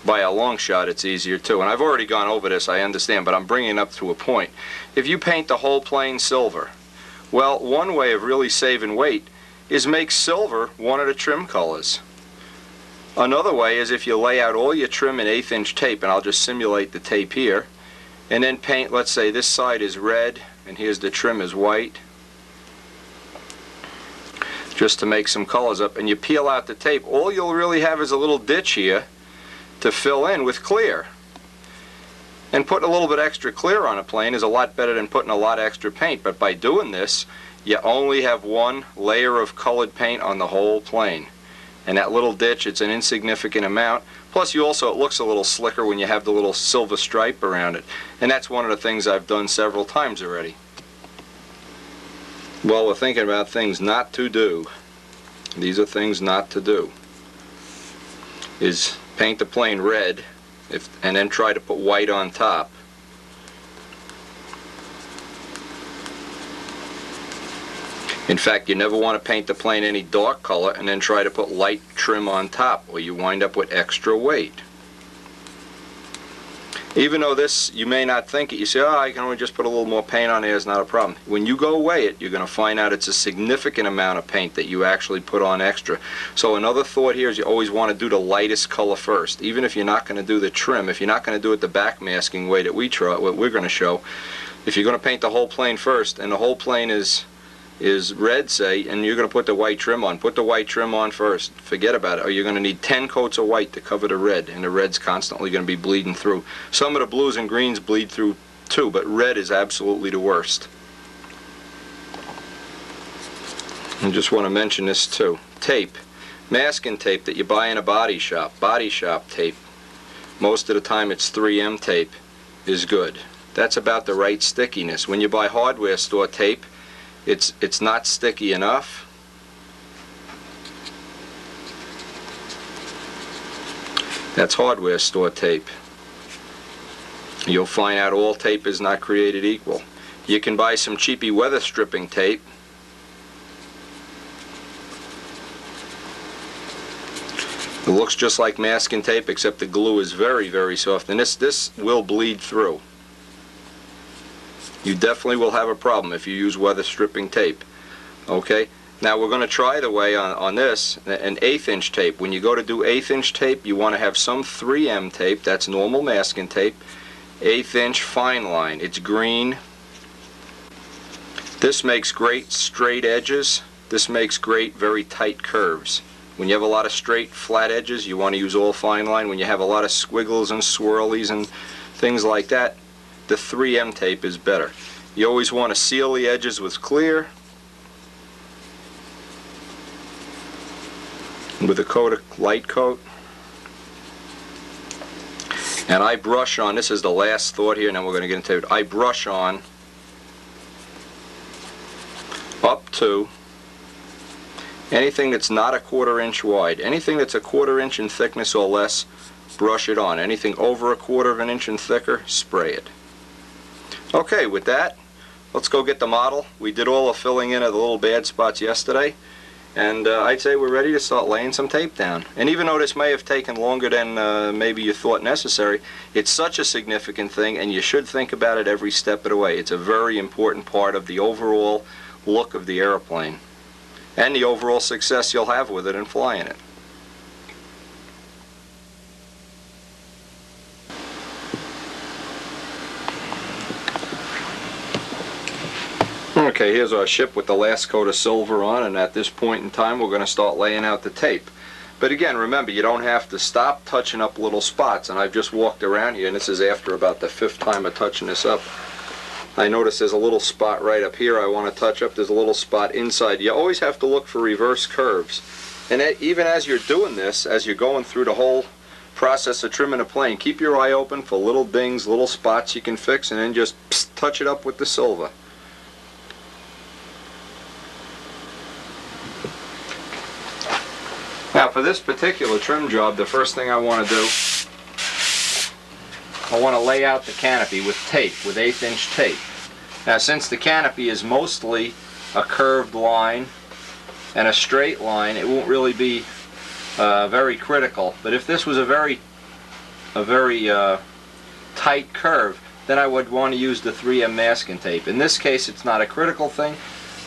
By a long shot, it's easier too. And I've already gone over this, I understand, but I'm bringing it up to a point. If you paint the whole plane silver, Well, one way of really saving weight is make silver one of the trim colors. Another way is if you lay out all your trim in 1/8 inch tape, and I'll just simulate the tape here, and then paint, let's say this side is red and here's the trim is white, just to make some colors up, and you peel out the tape, all you'll really have is a little ditch here to fill in with clear. And putting a little bit extra clear on a plane is a lot better than putting a lot of extra paint, but by doing this you only have one layer of colored paint on the whole plane. And that little ditch, it's an insignificant amount. Plus you also, it looks a little slicker when you have the little silver stripe around it. And that's one of the things I've done several times already. Well, we're thinking about things not to do. These are things not to do. Is paint the plane red and then try to put white on top. In fact, you never want to paint the plane any dark color and then try to put light trim on top, or you wind up with extra weight. Even though this, you may not think it, you say, oh, I can only just put a little more paint on there, it's not a problem. When you go weigh it, you're going to find out it's a significant amount of paint that you actually put on extra. So another thought here is you always want to do the lightest color first. Even if you're not going to do the trim, if you're not going to do it the back masking way that what we're going to show, if you're going to paint the whole plane first, and the whole plane is red, say, and you're going to put the white trim on. Put the white trim on first. Forget about it. Or you're going to need 10 coats of white to cover the red, and the red's constantly going to be bleeding through. Some of the blues and greens bleed through too, but red is absolutely the worst. I just want to mention this too. Tape. Masking tape that you buy in a body shop. Body shop tape. Most of the time it's 3M tape is good. That's about the right stickiness. When you buy hardware store tape, it's not sticky enough. That's hardware store tape. You'll find out all tape is not created equal. You can buy some cheapy weather stripping tape. It looks just like masking tape, except the glue is very, very soft, and this will bleed through. You definitely will have a problem if you use weather stripping tape. Okay? Now we're going to try the way on this, an 1/8 inch tape. When you go to do 1/8 inch tape, you want to have some 3M tape, that's normal masking tape, 1/8 inch fine line. It's green. This makes great straight edges. This makes great very tight curves. When you have a lot of straight flat edges, you want to use all fine line. When you have a lot of squiggles and swirlies and things like that, the 3M tape is better. You always want to seal the edges with clear with a coat of light coat. And I brush on, this is the last thought here, and then we're going to get into it. I brush on up to anything that's not a 1/4 inch wide. Anything that's a 1/4 inch in thickness or less, brush it on. Anything over a 1/4 of an inch and thicker, spray it. Okay, with that, let's go get the model. We did all the filling in of the little bad spots yesterday, and I'd say we're ready to start laying some tape down. And even though this may have taken longer than maybe you thought necessary, it's such a significant thing, and you should think about it every step of the way. It's a very important part of the overall look of the airplane, and the overall success you'll have with it in flying it. Okay, here's our ship with the last coat of silver on, and at this point in time we're going to start laying out the tape. But again, remember, you don't have to stop touching up little spots, and I've just walked around here, and this is after about the 5th time of touching this up. I notice there's a little spot right up here I want to touch up. There's a little spot inside. You always have to look for reverse curves. And even as you're doing this, as you're going through the whole process of trimming a plane, keep your eye open for little dings, little spots you can fix, and then just touch it up with the silver. Now for this particular trim job, the first thing I want to do, I want to lay out the canopy with tape, with 1/8 inch tape. Now since the canopy is mostly a curved line and a straight line, it won't really be very critical. But if this was a very tight curve, then I would want to use the 3M masking tape. In this case, it's not a critical thing.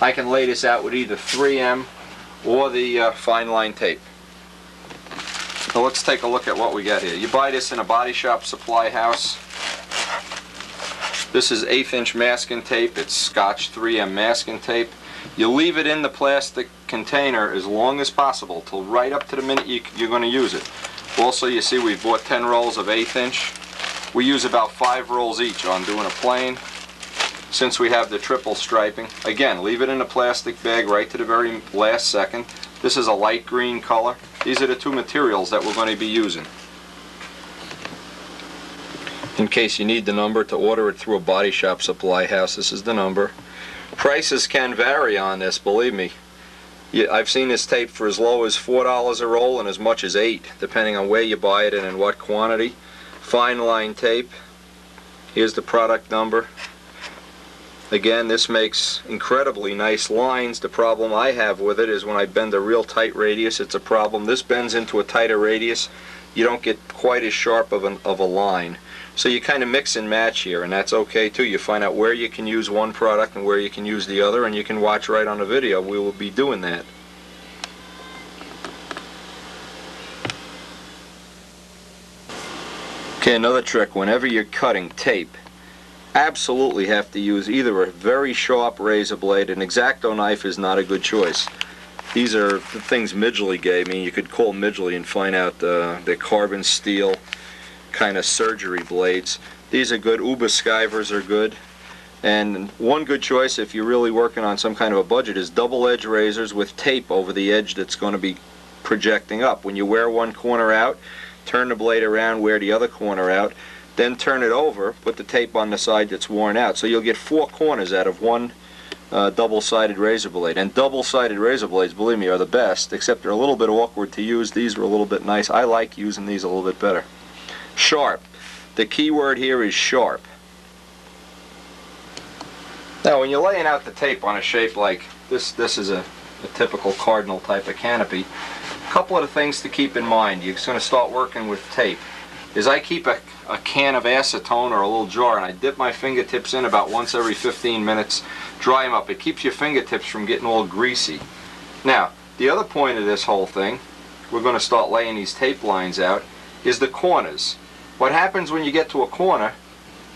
I can lay this out with either 3M or the fine line tape. So let's take a look at what we got here. You buy this in a body shop supply house. This is 1/8 inch masking tape. It's Scotch 3M masking tape. You leave it in the plastic container as long as possible, till right up to the minute you're going to use it. Also, you see we've bought 10 rolls of 1/8 inch. We use about 5 rolls each on doing a plane. Since we have the triple striping, again, leave it in a plastic bag right to the very last second. This is a light green color. These are the two materials that we're going to be using. In case you need the number to order it through a body shop supply house, this is the number. Prices can vary on this, believe me. I've seen this tape for as low as $4 a roll and as much as $8, depending on where you buy it and in what quantity. Fine line tape. Here's the product number. Again, this makes incredibly nice lines. The problem I have with it is when I bend a real tight radius, it's a problem. This bends into a tighter radius, you don't get quite as sharp of a line. So you kind of mix and match here, and that's okay too. You find out where you can use one product and where you can use the other, and you can watch right on the video. We will be doing that. Okay, another trick, whenever you're cutting tape, absolutely have to use either a very sharp razor blade. An X-Acto knife is not a good choice. These are the things Midgley gave me. You could call Midgley and find out the carbon steel kind of surgery blades. These are good. Uber Skivers are good. And one good choice if you're really working on some kind of a budget is double-edged razors with tape over the edge that's going to be projecting up. When you wear one corner out, turn the blade around, wear the other corner out, then turn it over, put the tape on the side that's worn out. So you'll get 4 corners out of one double-sided razor blade. And double-sided razor blades, believe me, are the best, except they're a little bit awkward to use. These are a little bit nice. I like using these a little bit better. Sharp. The key word here is sharp. Now when you're laying out the tape on a shape like this is a typical cardinal type of canopy, a couple of the things to keep in mind. You're going to start working with tape. Is I keep a can of acetone or a little jar and I dip my fingertips in about once every 15 minutes, dry them up. It keeps your fingertips from getting all greasy. Now, the other point of this whole thing, we're going to start laying these tape lines out, is the corners. What happens when you get to a corner,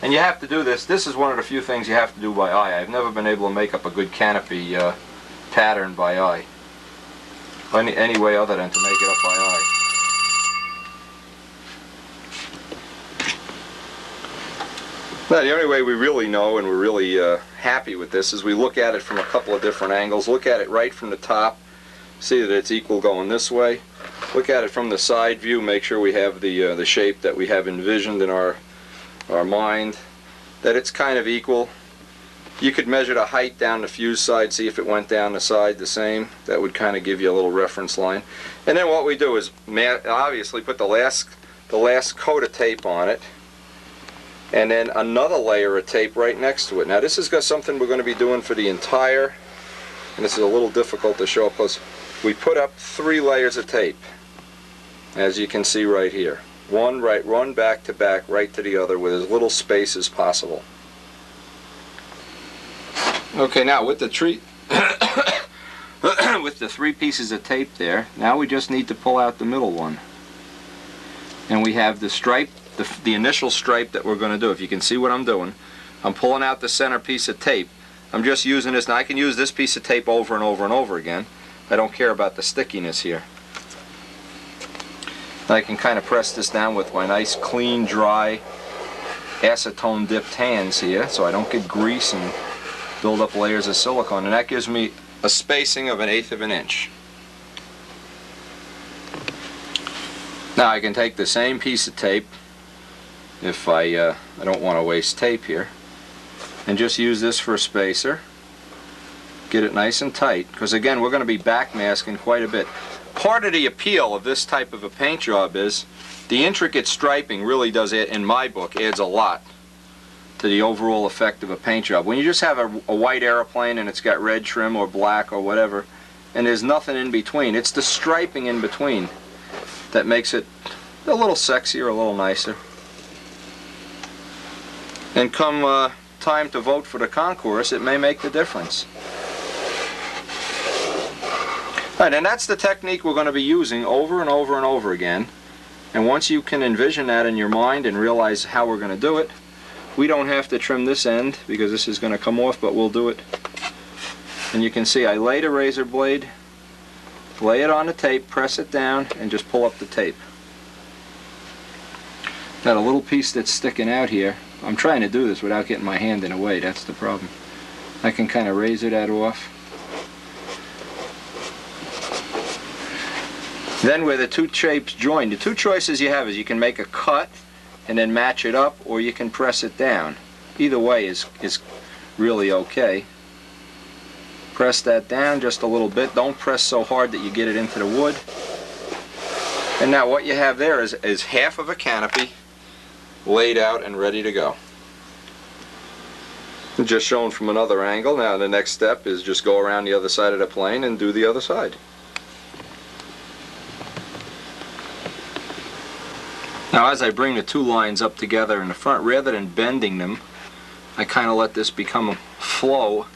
and you have to do this, this is one of the few things you have to do by eye. I've never been able to make up a good canopy pattern by eye. Any way other than to make it up by eye. Now, the only way we really know and we're really happy with this is we look at it from a couple of different angles. Look at it right from the top, see that it's equal going this way. Look at it from the side view, make sure we have the shape that we have envisioned in our mind, that it's kind of equal. You could measure the height down the fuse side, see if it went down the side the same. That would kind of give you a little reference line. And then what we do is obviously put the last coat of tape on it, and then another layer of tape right next to it. Now this is something we're going to be doing for the entire, and this is a little difficult to show up close. We put up 3 layers of tape, as you can see right here. One back to back, right to the other, with as little space as possible. Okay, now with the with the 3 pieces of tape there, now we just need to pull out the middle one. And we have the stripe, the initial stripe that we're going to do. If you can see what I'm doing, I'm pulling out the center piece of tape. I'm just using this. Now I can use this piece of tape over and over and over again. I don't care about the stickiness here. I can kind of press this down with my nice, clean, dry, acetone dipped hands here so I don't get grease and build up layers of silicone. And that gives me a spacing of 1/8 of an inch. Now I can take the same piece of tape, if I don't want to waste tape here, and just use this for a spacer. Get it nice and tight, because again we're going to be backmasking quite a bit. Part of the appeal of this type of a paint job is the intricate striping really does, in my book, adds a lot to the overall effect of a paint job. When you just have a white airplane and it's got red trim or black or whatever, and there's nothing in between, it's the striping in between that makes it a little sexier, a little nicer. And come time to vote for the concourse, it may make the difference. Alright, and that's the technique we're going to be using over and over and over again. And once you can envision that in your mind and realize how we're going to do it, we don't have to trim this end because this is going to come off, but we'll do it. And you can see I laid a razor blade, lay it on the tape, press it down, and just pull up the tape. Got a little piece that's sticking out here. I'm trying to do this without getting my hand in the way, that's the problem. I can kind of razor that off. Then where the two shapes join, the two choices you have is you can make a cut and then match it up, or you can press it down. Either way is really okay. Press that down just a little bit. Don't press so hard that you get it into the wood. And now what you have there is half of a canopy laid out and ready to go. Just shown from another angle. Now the next step is just go around the other side of the plane and do the other side. Now as I bring the two lines up together in the front, rather than bending them, I kind of let this become a flow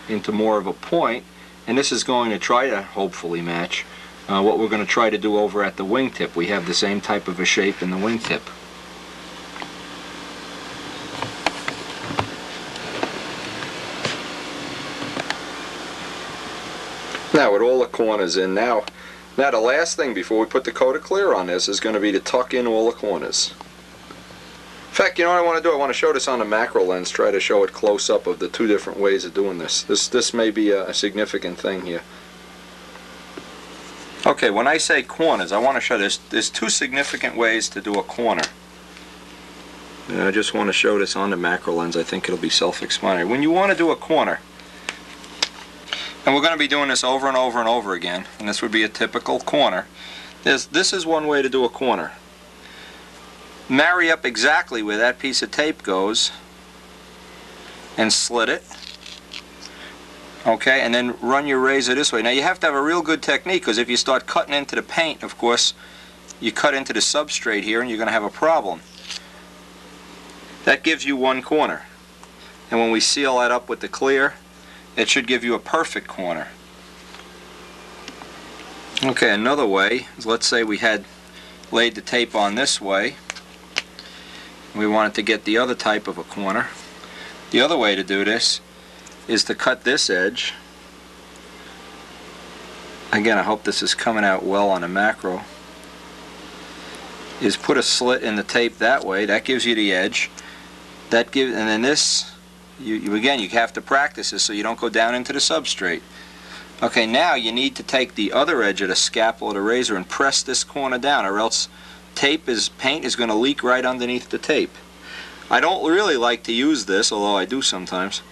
into more of a point, and this is going to try to hopefully match what we're going to try to do over at the wingtip. We have the same type of a shape in the wingtip. Now with all the corners in, now the last thing before we put the coat of clear on this is going to be to tuck in all the corners. In fact, you know what I want to do? I want to show this on the macro lens, try to show it close up of the two different ways of doing this. This may be a significant thing here. Okay, when I say corners, I want to show this. There's two significant ways to do a corner. And I just want to show this on the macro lens. I think it'll be self-explanatory. When you want to do a corner, and we're going to be doing this over and over and over again, and this would be a typical corner. This is one way to do a corner. Marry up exactly where that piece of tape goes and slit it. Okay, and then run your razor this way. Now you have to have a real good technique, because if you start cutting into the paint, of course, you cut into the substrate here and you're going to have a problem. That gives you one corner. And when we seal that up with the clear, it should give you a perfect corner. Okay, another way is, let's say we had laid the tape on this way. We wanted to get the other type of a corner. The other way to do this is to cut this edge. Again, I hope this is coming out well on a macro. Is put a slit in the tape that way. That gives you the edge. That gives, and then this. Again, you have to practice this so you don't go down into the substrate. Okay, now you need to take the other edge of the scalpel of the razor and press this corner down, or else paint is going to leak right underneath the tape. I don't really like to use this, although I do sometimes.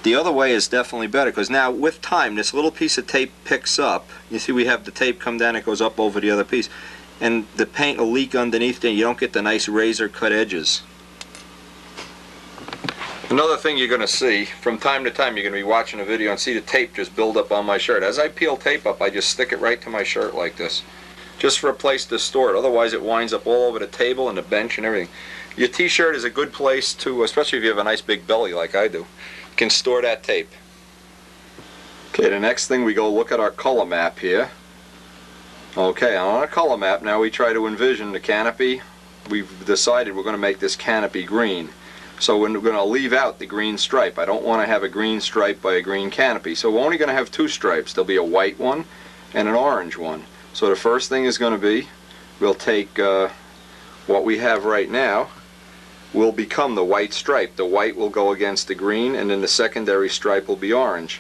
The other way is definitely better, because now with time this little piece of tape picks up. You see we have the tape come down, it goes up over the other piece, and the paint will leak underneath it and you don't get the nice razor cut edges. Another thing you're going to see, from time to time you're going to be watching a video and see the tape just build up on my shirt. As I peel tape up, I just stick it right to my shirt like this, just for a place to store it. Otherwise it winds up all over the table and the bench and everything. Your t-shirt is a good place to, especially if you have a nice big belly like I do, you can store that tape. Okay, the next thing we go look at our color map here. Okay, on our color map now we try to envision the canopy. We've decided we're going to make this canopy green. So we're going to leave out the green stripe. I don't want to have a green stripe by a green canopy. So we're only going to have two stripes. There'll be a white one and an orange one. So the first thing is going to be, we'll take what we have right now, will become the white stripe. The white will go against the green, and then the secondary stripe will be orange.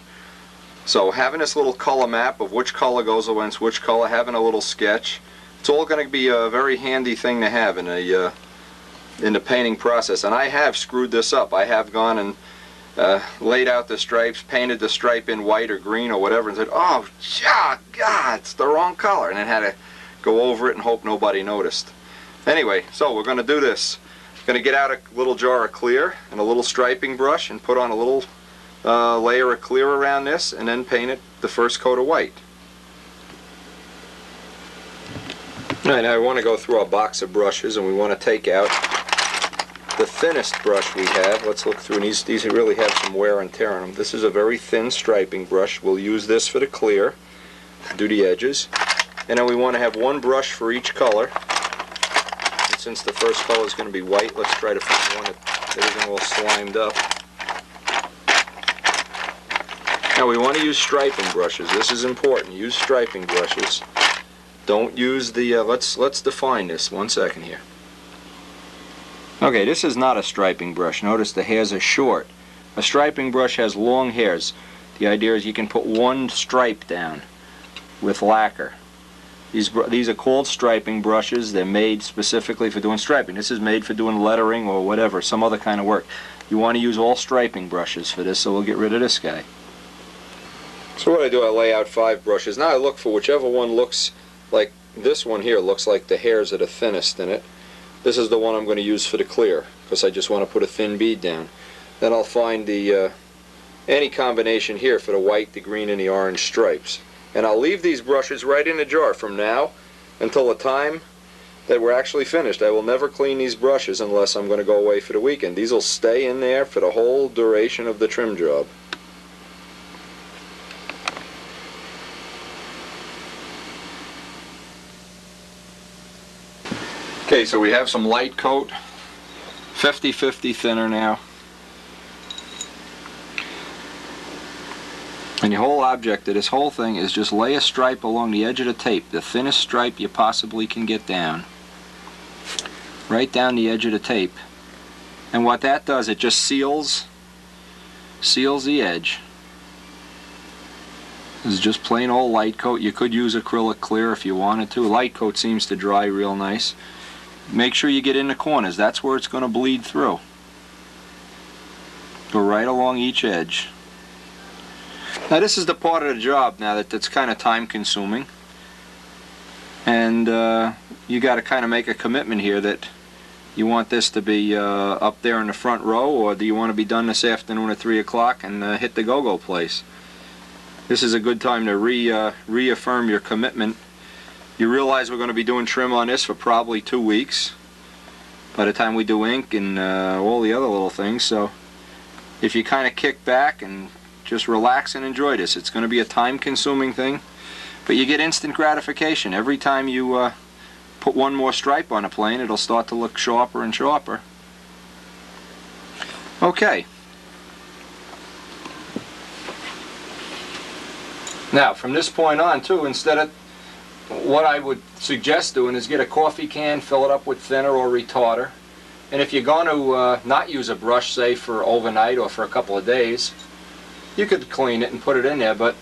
So having this little color map of which color goes against which color, having a little sketch, it's all going to be a very handy thing to have in the painting process. And I have screwed this up. I have gone and laid out the stripes, painted the stripe in white or green or whatever, and said, oh God, it's the wrong color, and then had to go over it and hope nobody noticed. Anyway, so we're going to do this. Going to get out a little jar of clear and a little striping brush and put on a little layer of clear around this, and then paint it the first coat of white. Alright, now I want to go through our box of brushes, and we want to take out the thinnest brush we have. Let's look through, and these really have some wear and tear on them. This is a very thin striping brush. We'll use this for the clear. do the edges. And then we want to have one brush for each color. And since the first color is going to be white, let's try to find one that isn't all slimed up. Now we want to use striping brushes. This is important. Use striping brushes. Don't use the, let's define this. 1 second here. Okay, this is not a striping brush. Notice the hairs are short. A striping brush has long hairs. The idea is you can put one stripe down with lacquer. These are called striping brushes. They're made specifically for doing striping. This is made for doing lettering or whatever, some other kind of work. You want to use all striping brushes for this, so we'll get rid of this guy. So what I do, I lay out 5 brushes. Now I look for whichever one looks like this one here, looks like the hairs are the thinnest in it. This is the one I'm going to use for the clear, because I just want to put a thin bead down. Then I'll find the any combination here for the white, the green, and the orange stripes. And I'll leave these brushes right in the jar from now until the time that we're actually finished. I will never clean these brushes unless I'm going to go away for the weekend. These will stay in there for the whole duration of the trim job. Okay, so we have some light coat, 50-50 thinner now. And the whole object of this whole thing is just lay a stripe along the edge of the tape, the thinnest stripe you possibly can get down, right down the edge of the tape. And what that does, it just seals the edge. This is just plain old light coat. You could use acrylic clear if you wanted to. Light coat seems to dry real nice. Make sure you get in the corners. That's where it's going to bleed through. Go right along each edge. Now this is the part of the job now that's kind of time consuming, and you got to kind of make a commitment here that you want this to be up there in the front row, or do you want to be done this afternoon at 3 o'clock and hit the go-go place. This is a good time to reaffirm your commitment. You realize we're going to be doing trim on this for probably 2 weeks by the time we do ink and all the other little things, so if you kind of kick back and just relax and enjoy this. It's going to be a time-consuming thing, but you get instant gratification. Every time you put one more stripe on a plane, it'll start to look sharper and sharper. Okay. Now, from this point on, too, instead of what I would suggest doing is get a coffee can, fill it up with thinner or retarder, and if you're going to not use a brush, say, for overnight or for a couple of days, you could clean it and put it in there, but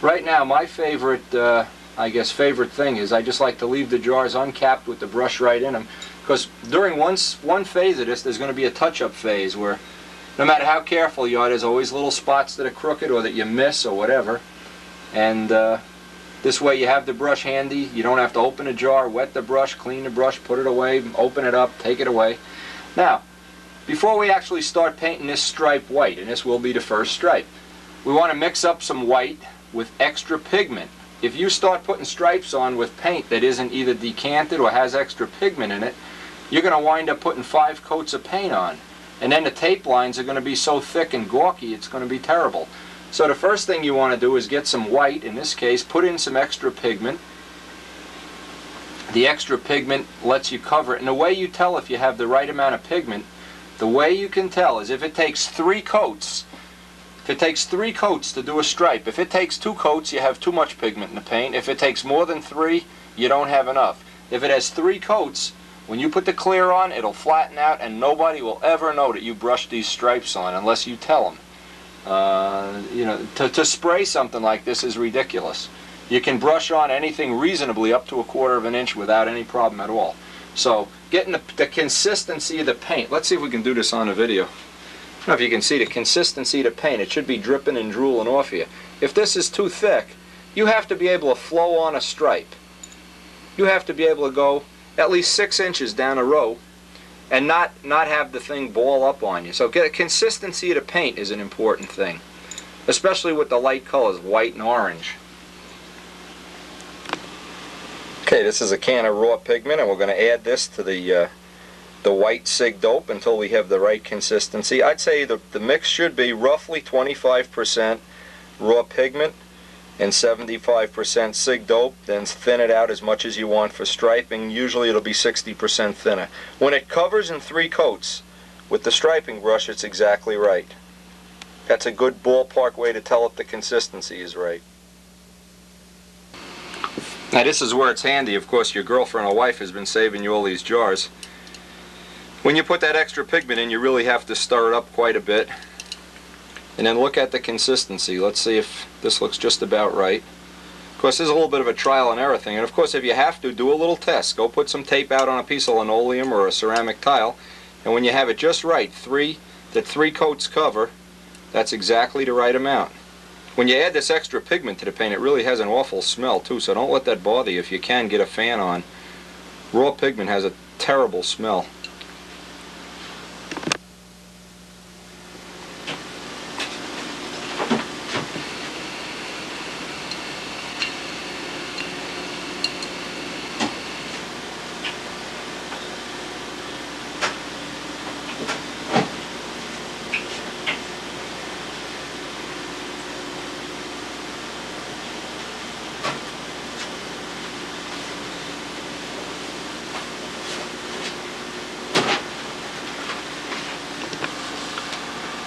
right now my favorite, favorite thing is I just like to leave the jars uncapped with the brush right in them, because during one phase of this there's going to be a touch-up phase where no matter how careful you are, there's always little spots that are crooked or that you miss or whatever, and this way you have the brush handy. You don't have to open a jar, wet the brush, clean the brush, put it away, open it up, take it away. Now, before we actually start painting this stripe white, and this will be the first stripe, we want to mix up some white with extra pigment. If you start putting stripes on with paint that isn't either decanted or has extra pigment in it, you're going to wind up putting 5 coats of paint on. And then the tape lines are going to be so thick and gawky, it's going to be terrible. So the first thing you want to do is get some white, in this case, put in some extra pigment. The extra pigment lets you cover it. And the way you tell if you have the right amount of pigment, the way you can tell is if it takes 3 coats. If it takes 3 coats to do a stripe, if it takes 2 coats, you have too much pigment in the paint. If it takes more than 3, you don't have enough. If it has 3 coats, when you put the clear on, it'll flatten out and nobody will ever know that you brushed these stripes on unless you tell them. To spray something like this is ridiculous. You can brush on anything reasonably up to 1/4 of an inch without any problem at all. So getting the consistency of the paint. Let's see if we can do this on a video. I don't know if you can see the consistency of the paint. It should be dripping and drooling off you. If this is too thick, you have to be able to flow on a stripe. You have to be able to go at least 6 inches down a row and not have the thing ball up on you. So get a consistency of the paint is an important thing, especially with the light colors, white and orange. Okay, this is a can of raw pigment, and we're going to add this to the white Sig Dope until we have the right consistency. I'd say the mix should be roughly 25% raw pigment and 75% SIG dope, then thin it out as much as you want for striping. Usually it'll be 60% thinner. When it covers in 3 coats with the striping brush, it's exactly right. That's a good ballpark way to tell if the consistency is right. Now this is where it's handy. Of course, your girlfriend or wife has been saving you all these jars. When you put that extra pigment in, you really have to stir it up quite a bit. And then look at the consistency. Let's see if this looks just about right. Of course, there's a little bit of a trial and error thing. And of course, if you have to, do a little test. Go put some tape out on a piece of linoleum or a ceramic tile. And when you have it just right, 3 coats cover, that's exactly the right amount. When you add this extra pigment to the paint, it really has an awful smell too, so don't let that bother you. If you can, get a fan on. Raw pigment has a terrible smell.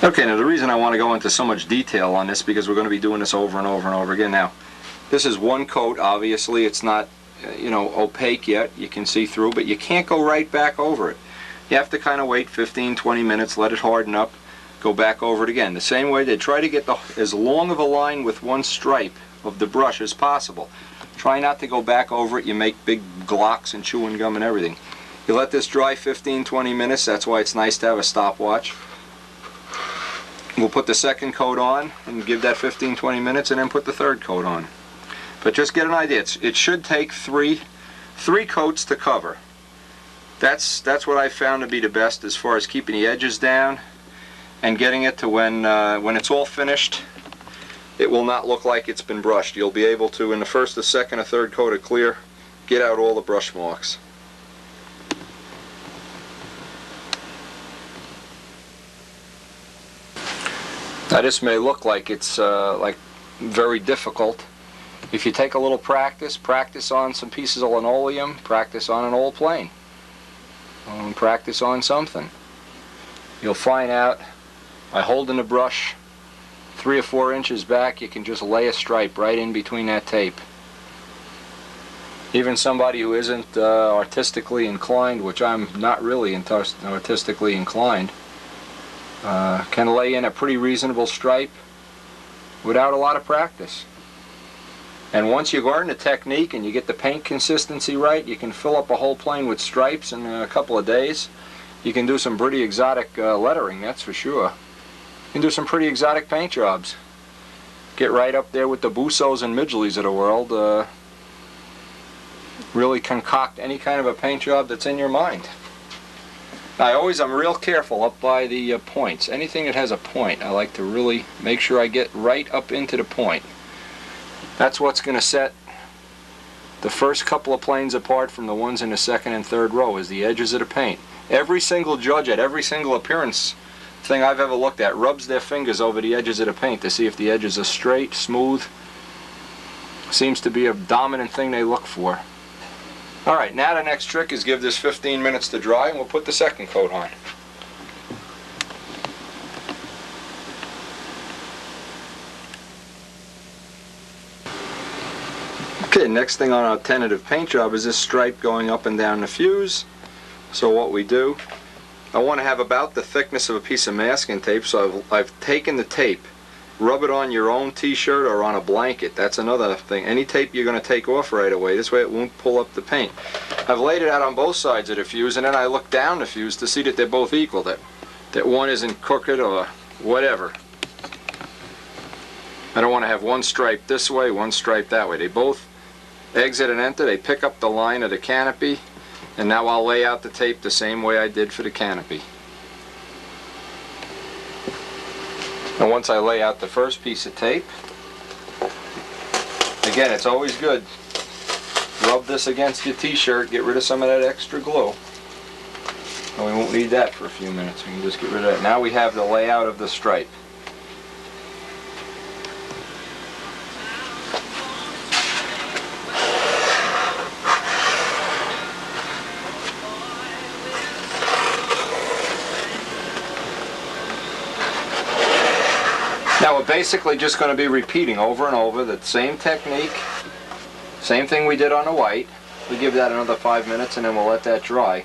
Okay, now the reason I want to go into so much detail on this because we're going to be doing this over and over and over again. Now, this is 1 coat. Obviously, it's not, opaque yet. You can see through, but you can't go right back over it. You have to kind of wait 15-20 minutes, let it harden up, go back over it again. The same way they try to get as long of a line with 1 stripe of the brush as possible. Try not to go back over it. You make big glocks and chewing gum and everything. You let this dry 15-20 minutes. That's why it's nice to have a stopwatch. We'll put the 2nd coat on and give that 15-20 minutes and then put the 3rd coat on. But just get an idea. It should take 3 coats to cover. That's what I found to be the best as far as keeping the edges down and getting it to when it's all finished, it will not look like it's been brushed. You'll be able to, in the 1st, the 2nd, or 3rd coat of clear, get out all the brush marks. Now this may look like it's like very difficult. If you take a little practice on some pieces of linoleum, practice on an old plane, practice on something, you'll find out by holding the brush 3 or 4 inches back, you can just lay a stripe right in between that tape. Even somebody who isn't artistically inclined, which I'm not really artistically inclined, can lay in a pretty reasonable stripe without a lot of practice. And once you learn the technique and you get the paint consistency right, you can fill up a whole plane with stripes in a couple of days. You can do some pretty exotic lettering, that's for sure. You can do some pretty exotic paint jobs. Get right up there with the Bussos and Midgeleys of the world. Really concoct any kind of a paint job that's in your mind. I'm real careful up by the points. Anything that has a point, I like to really make sure I get right up into the point. That's what's going to set the first couple of planes apart from the ones in the 2nd and 3rd row, is the edges of the paint. Every single judge at every single appearance thing I've ever looked at rubs their fingers over the edges of the paint to see if the edges are straight, smooth. Seems to be a dominant thing they look for. Alright, now the next trick is give this 15 minutes to dry and we'll put the 2nd coat on. Okay, next thing on our tentative paint job is this stripe going up and down the fuse. So what we do, I want to have about the thickness of a piece of masking tape, so I've taken the tape. Rub it on your own t-shirt or on a blanket. That's another thing. Any tape you're going to take off right away. This way it won't pull up the paint. I've laid it out on both sides of the fuse, and then I look down the fuse to see that they're both equal, that one isn't crooked or whatever. I don't want to have one stripe this way, one stripe that way. They both exit and enter. They pick up the line of the canopy, and now I'll lay out the tape the same way I did for the canopy. And once I lay out the first piece of tape, again, it's always good. Rub this against your t-shirt, get rid of some of that extra glue. And we won't need that for a few minutes. We can just get rid of that. Now we have the layout of the stripe. we're basically just going to be repeating over and over the same technique, same thing we did on the white. We'll give that another 5 minutes and then we'll let that dry.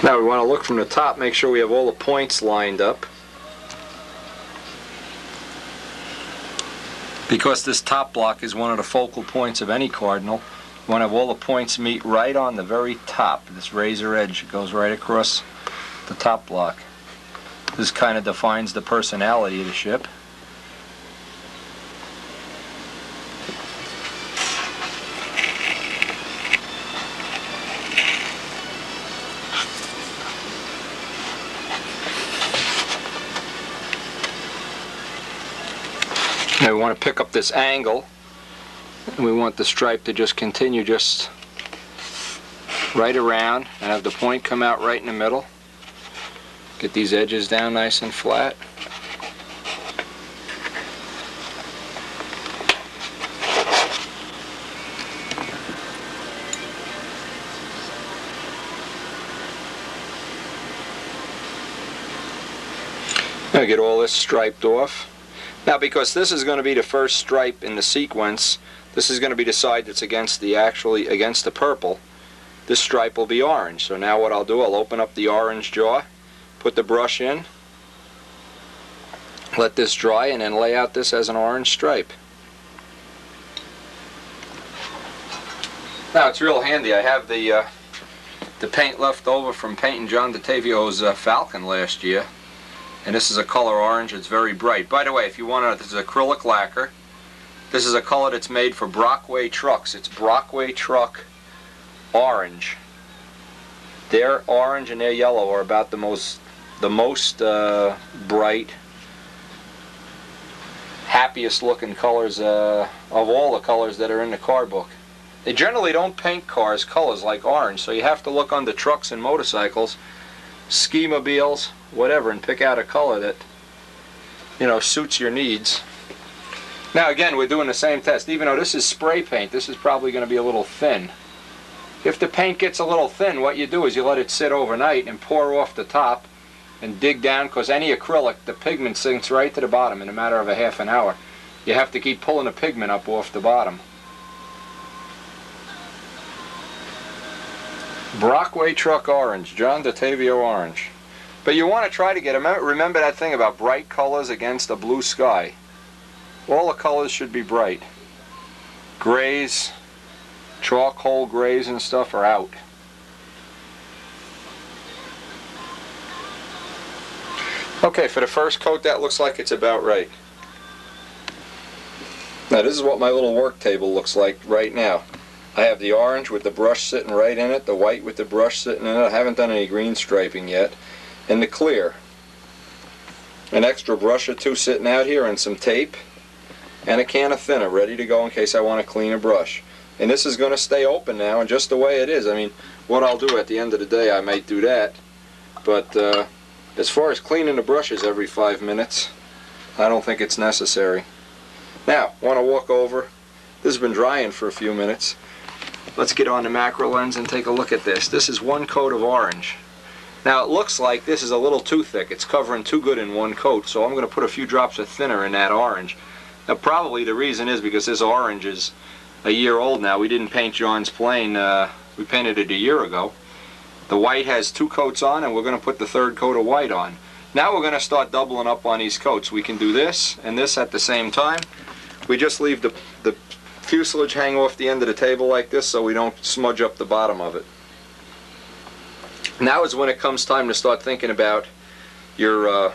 Now we want to look from the top, make sure we have all the points lined up. Because this top block is one of the focal points of any cardinal, you want to have all the points meet right on the very top. This razor edge goes right across the top block. This kind of defines the personality of the ship. Now we want to pick up this angle, and we want the stripe to just continue just right around and have the point come out right in the middle. Get these edges down nice and flat. Now get all this striped off. Now, because this is going to be the first stripe in the sequence, this is going to be the side that's against the purple. This stripe will be orange. So now what I'll do, I'll open up the orange jaw, put the brush in, let this dry, and then lay out this as an orange stripe. Now it's real handy. I have the paint left over from painting John DeTavio's Falcon last year. And this is a color orange. It's very bright. By the way, if you want to, this is acrylic lacquer. This is a color that's made for Brockway trucks. It's Brockway truck orange. Their orange and their yellow are about the most bright, happiest looking colors of all the colors that are in the car book. They generally don't paint cars colors like orange, so you have to look under trucks and motorcycles, ski-mobiles, whatever, and pick out a color that, you know, suits your needs. Now again, we're doing the same test. Even though this is spray paint, this is probably going to be a little thin. If the paint gets a little thin, what you do is you let it sit overnight and pour off the top and dig down, because any acrylic, the pigment sinks right to the bottom in a matter of a half an hour. You have to keep pulling the pigment up off the bottom. Brockway truck orange, John DeTavio orange. But you want to try to get, remember that thing about bright colors against a blue sky. All the colors should be bright. Grays, charcoal grays and stuff are out. Okay, for the first coat that looks like it's about right. Now this is what my little work table looks like right now. I have the orange with the brush sitting right in it, the white with the brush sitting in it. I haven't done any green striping yet. And the clear. An extra brush or two sitting out here and some tape. And a can of thinner ready to go in case I want to clean a brush. And this is going to stay open now, and just the way it is. I mean, what I'll do at the end of the day, I might do that. But as far as cleaning the brushes every 5 minutes, I don't think it's necessary. Now, want to walk over. This has been drying for a few minutes. Let's get on the macro lens and take a look at this. This is one coat of orange. Now it looks like this is a little too thick. It's covering too good in one coat, so I'm going to put a few drops of thinner in that orange. Now probably the reason is because this orange is a year old now. We didn't paint John's plane. We painted it a year ago. The white has 2 coats on, and we're going to put the 3rd coat of white on. Now we're going to start doubling up on these coats. We can do this and this at the same time. We just leave the fuselage hang off the end of the table like this so we don't smudge up the bottom of it. Now is when it comes time to start thinking about your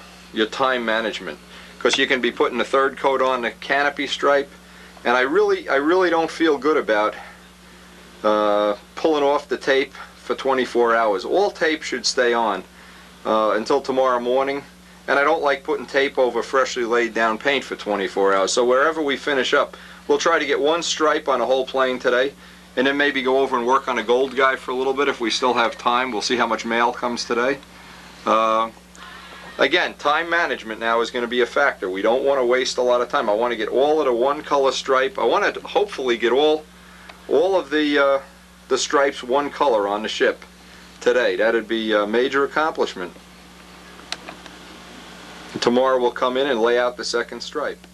time management, because you can be putting the 3rd coat on the canopy stripe, and I really don't feel good about pulling off the tape for 24 hours. All tape should stay on until tomorrow morning, and I don't like putting tape over freshly laid down paint for 24 hours. So wherever we finish up, we'll try to get 1 stripe on the whole plane today, and then maybe go over and work on a gold guy for a little bit if we still have time. We'll see how much mail comes today. Again, time management now is going to be a factor. We don't want to waste a lot of time. I want to get all of the one color stripe. I want to hopefully get all of the stripes one color on the ship today. That'd be a major accomplishment. Tomorrow we'll come in and lay out the second stripe.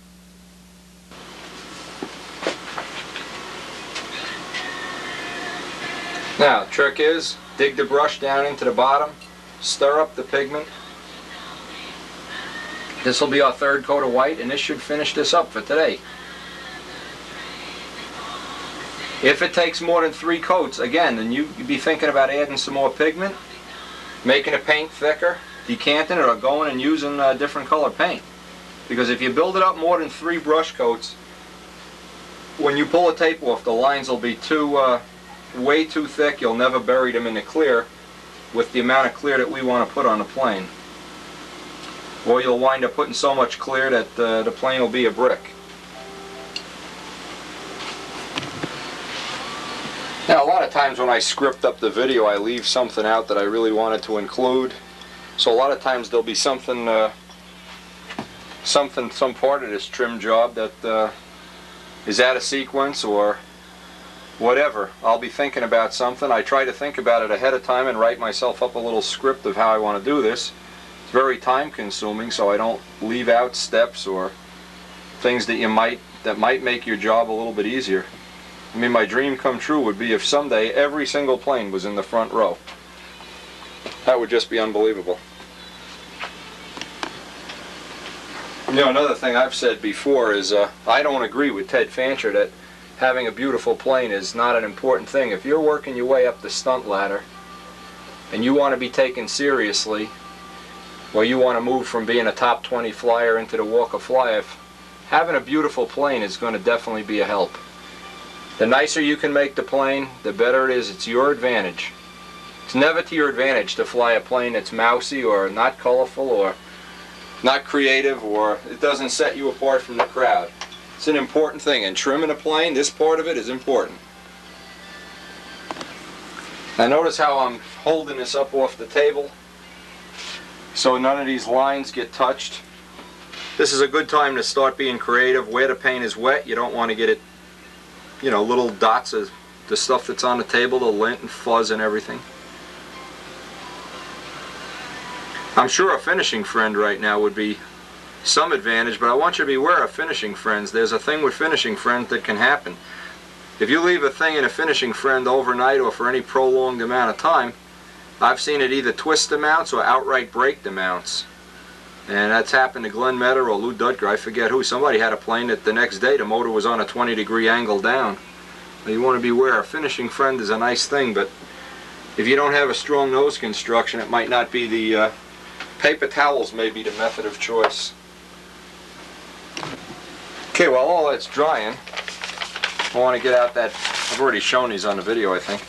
Now, the trick is, dig the brush down into the bottom, stir up the pigment. This will be our third coat of white, and this should finish this up for today. If it takes more than 3 coats, again, then you'd be thinking about adding some more pigment, making the paint thicker, decanting it, or going and using different color paint. Because if you build it up more than 3 brush coats, when you pull the tape off, the lines will be way too thick. You'll never bury them in the clear with the amount of clear that we want to put on the plane. Or you'll wind up putting so much clear that the plane will be a brick. Now, a lot of times when I script up the video, I leave something out that I really wanted to include. So a lot of times there'll be some part of this trim job that is out of sequence or whatever. I'll be thinking about something. I try to think about it ahead of time and write myself up a little script of how I want to do this. It's very time consuming, so I don't leave out steps or things that might make your job a little bit easier. I mean, my dream come true would be if someday every single plane was in the front row. That would just be unbelievable. You know, another thing I've said before is I don't agree with Ted Fancher that having a beautiful plane is not an important thing. If you're working your way up the stunt ladder and you want to be taken seriously, or you want to move from being a top 20 flyer into the Walk of Life, having a beautiful plane is going to definitely be a help. The nicer you can make the plane, the better it is. It's your advantage. It's never to your advantage to fly a plane that's mousy or not colorful or not creative, or it doesn't set you apart from the crowd. It's an important thing, and trimming a plane, this part of it is important. Now notice how I'm holding this up off the table so none of these lines get touched. This is a good time to start being creative. Where the paint is wet, you don't want to get it, you know, little dots of the stuff that's on the table, the lint and fuzz and everything. I'm sure a finishing friend right now would be some advantage, but I want you to be aware of finishing friends. There's a thing with finishing friends that can happen. If you leave a thing in a finishing friend overnight or for any prolonged amount of time, I've seen it either twist the mounts or outright break the mounts. And that's happened to Glenn Metter or Lou Dutker, I forget who. Somebody had a plane that the next day the motor was on a 20-degree angle down. Now you want to be aware, a finishing friend is a nice thing, but if you don't have a strong nose construction, it might not be the paper towels may be the method of choice. Okay, while all that's drying, I want to get out that, I've already shown these on the video I think,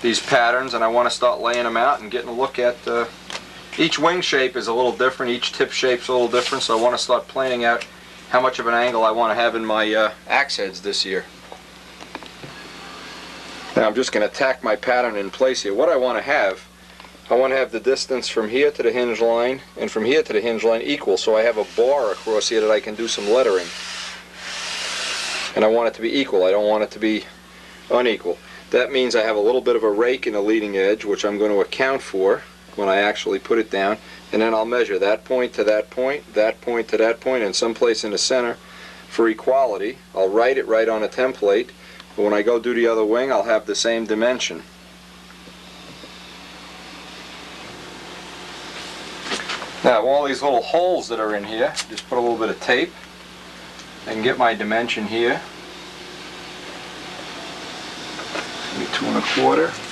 these patterns, and I want to start laying them out and getting a look at, each wing shape is a little different, each tip shape's a little different, so I want to start planning out how much of an angle I want to have in my axe heads this year. Now I'm just going to tack my pattern in place here. What I want to have the distance from here to the hinge line and from here to the hinge line equal, so I have a bar across here that I can do some lettering. And I want it to be equal. I don't want it to be unequal. That means I have a little bit of a rake in the leading edge, which I'm going to account for when I actually put it down, and then I'll measure that point to that point, that point to that point, and someplace in the center for equality. I'll write it right on a template, but when I go do the other wing, I'll have the same dimension. Now, all these little holes that are in here, just put a little bit of tape. I can get my dimension here. Maybe 2 1/4.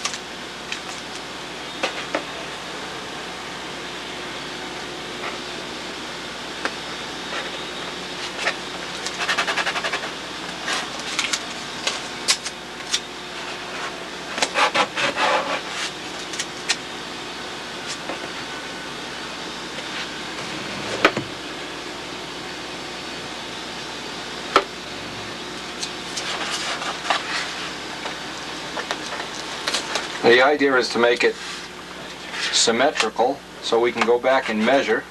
The idea is to make it symmetrical so we can go back and measure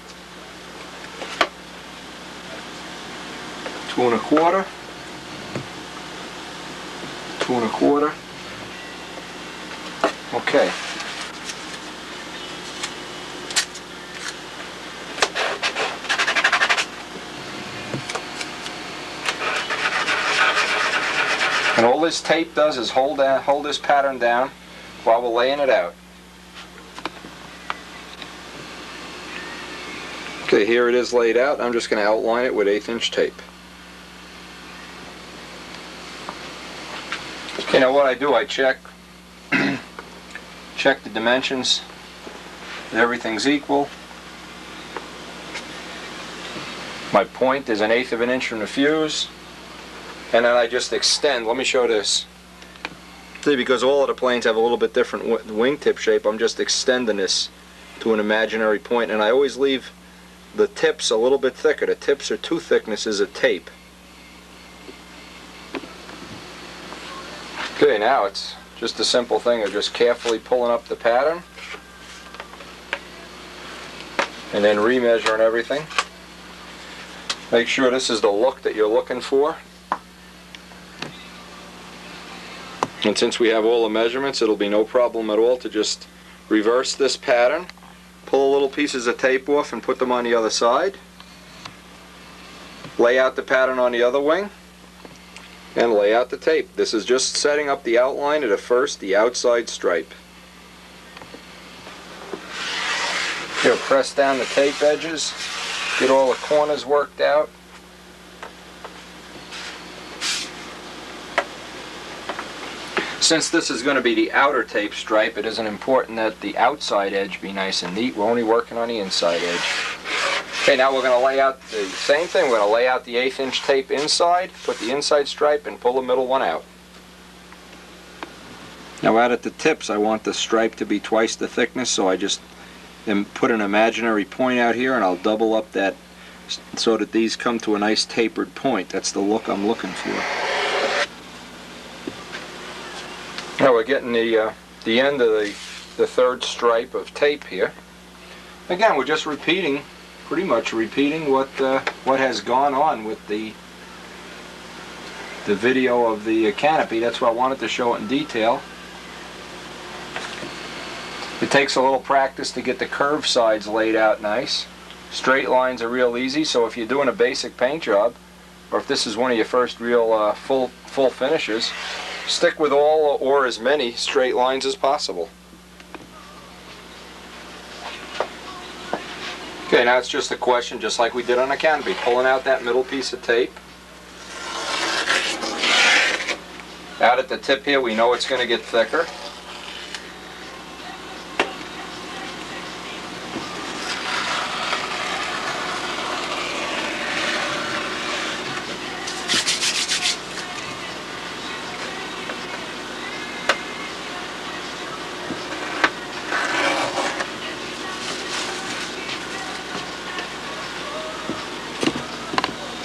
2 1/4, 2 1/4. Okay. And all this tape does is hold this pattern down while we're laying it out. Okay, here it is laid out. I'm just going to outline it with 1/8 inch tape. Okay, now what I do, I check the dimensions, that everything's equal. My point is 1/8 of an inch from the fuse. And then I just extend. Let me show this. See, because all of the planes have a little bit different wingtip shape, I'm just extending this to an imaginary point, and I always leave the tips a little bit thicker. The tips are 2 thicknesses of tape. Okay, now it's just a simple thing of just carefully pulling up the pattern and then remeasuring everything. Make sure this is the look that you're looking for. And since we have all the measurements, it'll be no problem at all to just reverse this pattern, pull little pieces of tape off and put them on the other side, lay out the pattern on the other wing, and lay out the tape. This is just setting up the outline of the outside stripe. Here, press down the tape edges, get all the corners worked out. Since this is going to be the outer tape stripe, it isn't important that the outside edge be nice and neat. We're only working on the inside edge. Okay, now we're going to lay out the same thing. We're going to lay out the 1/8 inch tape inside, put the inside stripe, and pull the middle one out. Now out at the tips, I want the stripe to be twice the thickness, so I just put an imaginary point out here, and I'll double up that so that these come to a nice tapered point. That's the look I'm looking for. Now we're getting the end of the third stripe of tape here. Again, we're just pretty much repeating what has gone on with the video of the canopy. That's why I wanted to show it in detail. It takes a little practice to get the curved sides laid out nice. Straight lines are real easy, so if you're doing a basic paint job, or if this is one of your first real full finishes, stick with all or as many straight lines as possible. Okay, now it's just a question, just like we did on a canopy, pulling out that middle piece of tape. Out at the tip here, we know it's going to get thicker.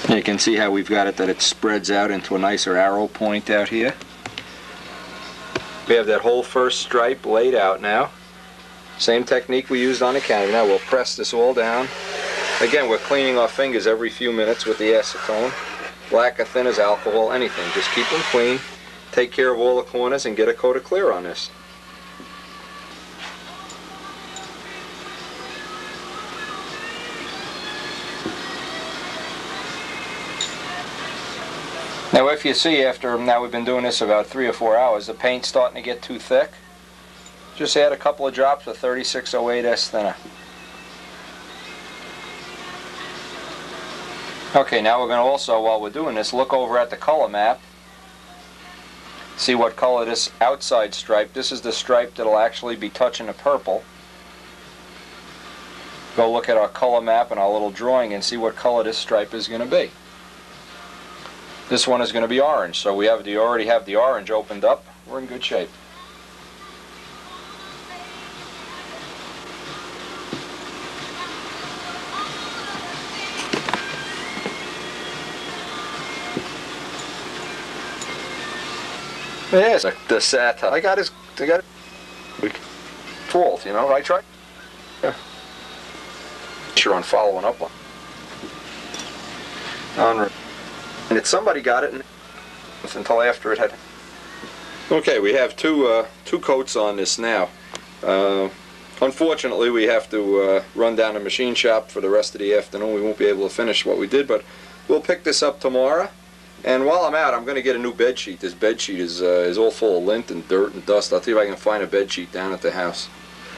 You can see how we've got it that it spreads out into a nicer arrow point out here. We have that whole first stripe laid out now. Same technique we used on the canopy. Now we'll press this all down. Again, we're cleaning our fingers every few minutes with the acetone. Black or thin as alcohol, anything. Just keep them clean. Take care of all the corners and get a coat of clear on this. Now if you see now we've been doing this about 3 or 4 hours, the paint's starting to get too thick, just add a couple of drops of 3608S thinner. Okay, now we're going to also, while we're doing this, look over at the color map, see what color this outside stripe, this is the stripe that'll actually be touching the purple. Go look at our color map and our little drawing and see what color this stripe is going to be. This one is going to be orange, so we already have the orange opened up. We're in good shape. Yes, the satire. I got his fault, you know. I tried. Yeah. Sure on following up on. And somebody got it until after it had. Okay, we have two coats on this now. Unfortunately, we have to run down to the machine shop for the rest of the afternoon. We won't be able to finish what we did, but we'll pick this up tomorrow. And while I'm out, I'm going to get a new bed sheet. This bed sheet is all full of lint and dirt and dust. I'll see if I can find a bed sheet down at the house.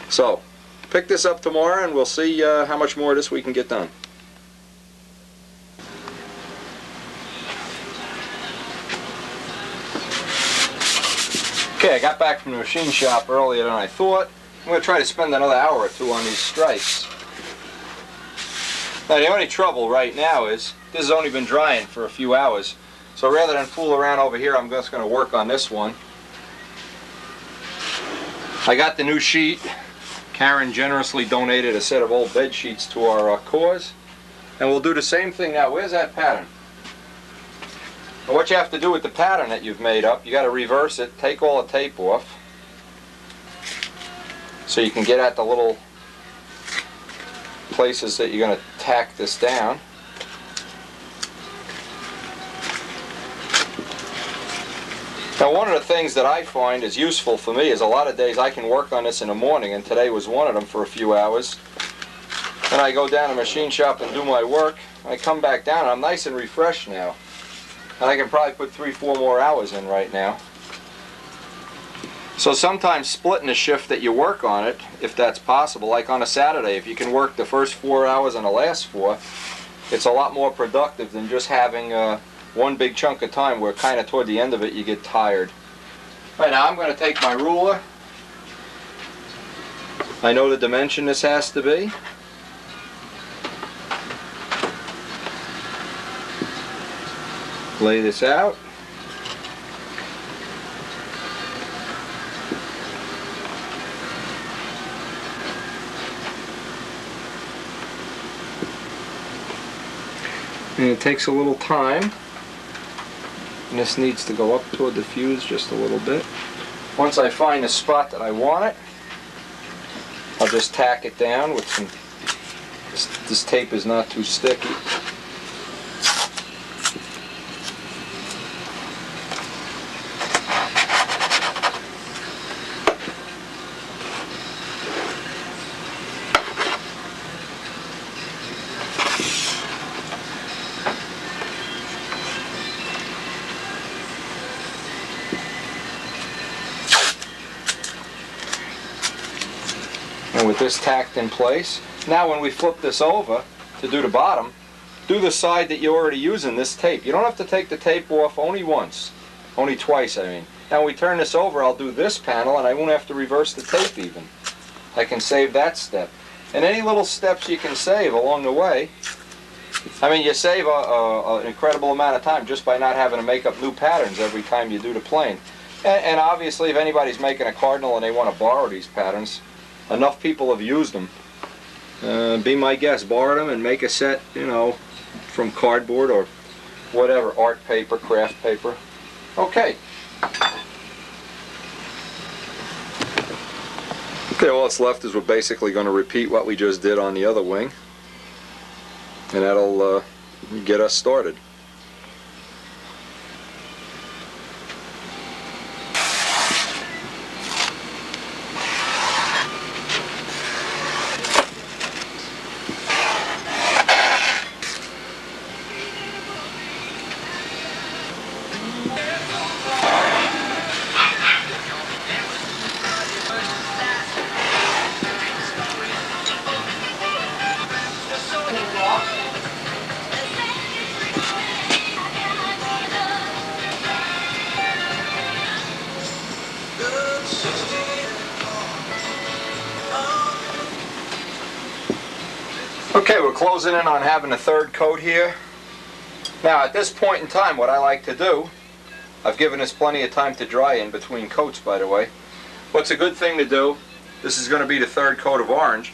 So, pick this up tomorrow, and we'll see how much more of this we can get done. Okay, I got back from the machine shop earlier than I thought. I'm going to try to spend another hour or two on these stripes. Now, the only trouble right now is this has only been drying for a few hours. So rather than fool around over here, I'm just going to work on this one. I got the new sheet. Karen generously donated a set of old bed sheets to our cause. And we'll do the same thing now. Where's that pattern? Well, what you have to do with the pattern that you've made up, you got to reverse it, take all the tape off, so you can get at the little places that you're going to tack this down. Now, one of the things that I find is useful for me is a lot of days I can work on this in the morning, and today was one of them for a few hours. Then I go down to the machine shop and do my work. I come back down, and I'm nice and refreshed now. And I can probably put 3-4 more hours in right now. So sometimes splitting the shift that you work on it, if that's possible, like on a Saturday, if you can work the first 4 hours and the last 4, it's a lot more productive than just having one big chunk of time where kind of toward the end of it you get tired. All right, now I'm going to take my ruler. I know the dimension this has to be. Lay this out. And it takes a little time. And this needs to go up toward the fuse just a little bit. Once I find the spot that I want it, I'll just tack it down with some, this tape is not too sticky. And with this tacked in place, now when we flip this over to do the bottom, do the side that you're already using this tape. You don't have to take the tape off only once, only twice I mean. Now when we turn this over, I'll do this panel and I won't have to reverse the tape even. I can save that step. And any little steps you can save along the way, I mean you save an incredible amount of time just by not having to make up new patterns every time you do the plane. And obviously if anybody's making a cardinal and they want to borrow these patterns, enough people have used them. Be my guest, borrow them and make a set, you know, from cardboard or whatever, art paper, craft paper. Okay. Okay, all that's left is we're basically going to repeat what we just did on the other wing. And that'll get us started. Okay, we're closing in on having a third coat here. Now at this point in time, what I like to do, I've given this plenty of time to dry in between coats by the way. What's a good thing to do, this is going to be the third coat of orange,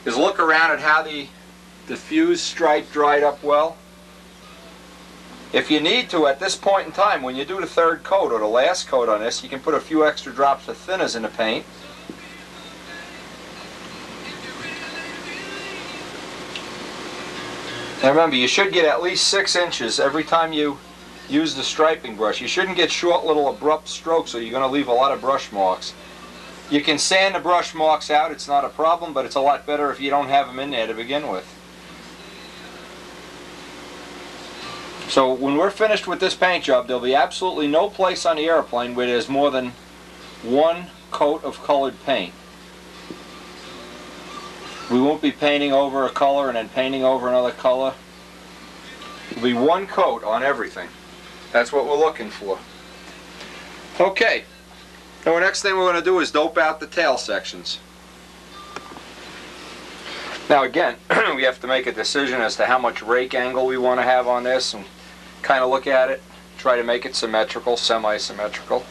is look around at how the fuse stripe dried up well. If you need to, at this point in time, when you do the third coat or the last coat on this, you can put a few extra drops of thinners in the paint. Now remember, you should get at least 6 inches every time you use the striping brush. You shouldn't get short little abrupt strokes or you're going to leave a lot of brush marks. You can sand the brush marks out, it's not a problem, but it's a lot better if you don't have them in there to begin with. So when we're finished with this paint job, there'll be absolutely no place on the airplane where there's more than one coat of colored paint. We won't be painting over a color and then painting over another color. It'll be one coat on everything. That's what we're looking for. Okay. Now the next thing we're going to do is dope out the tail sections. Now again, we have to make a decision as to how much rake angle we want to have on this and kind of look at it, try to make it symmetrical, semi-symmetrical.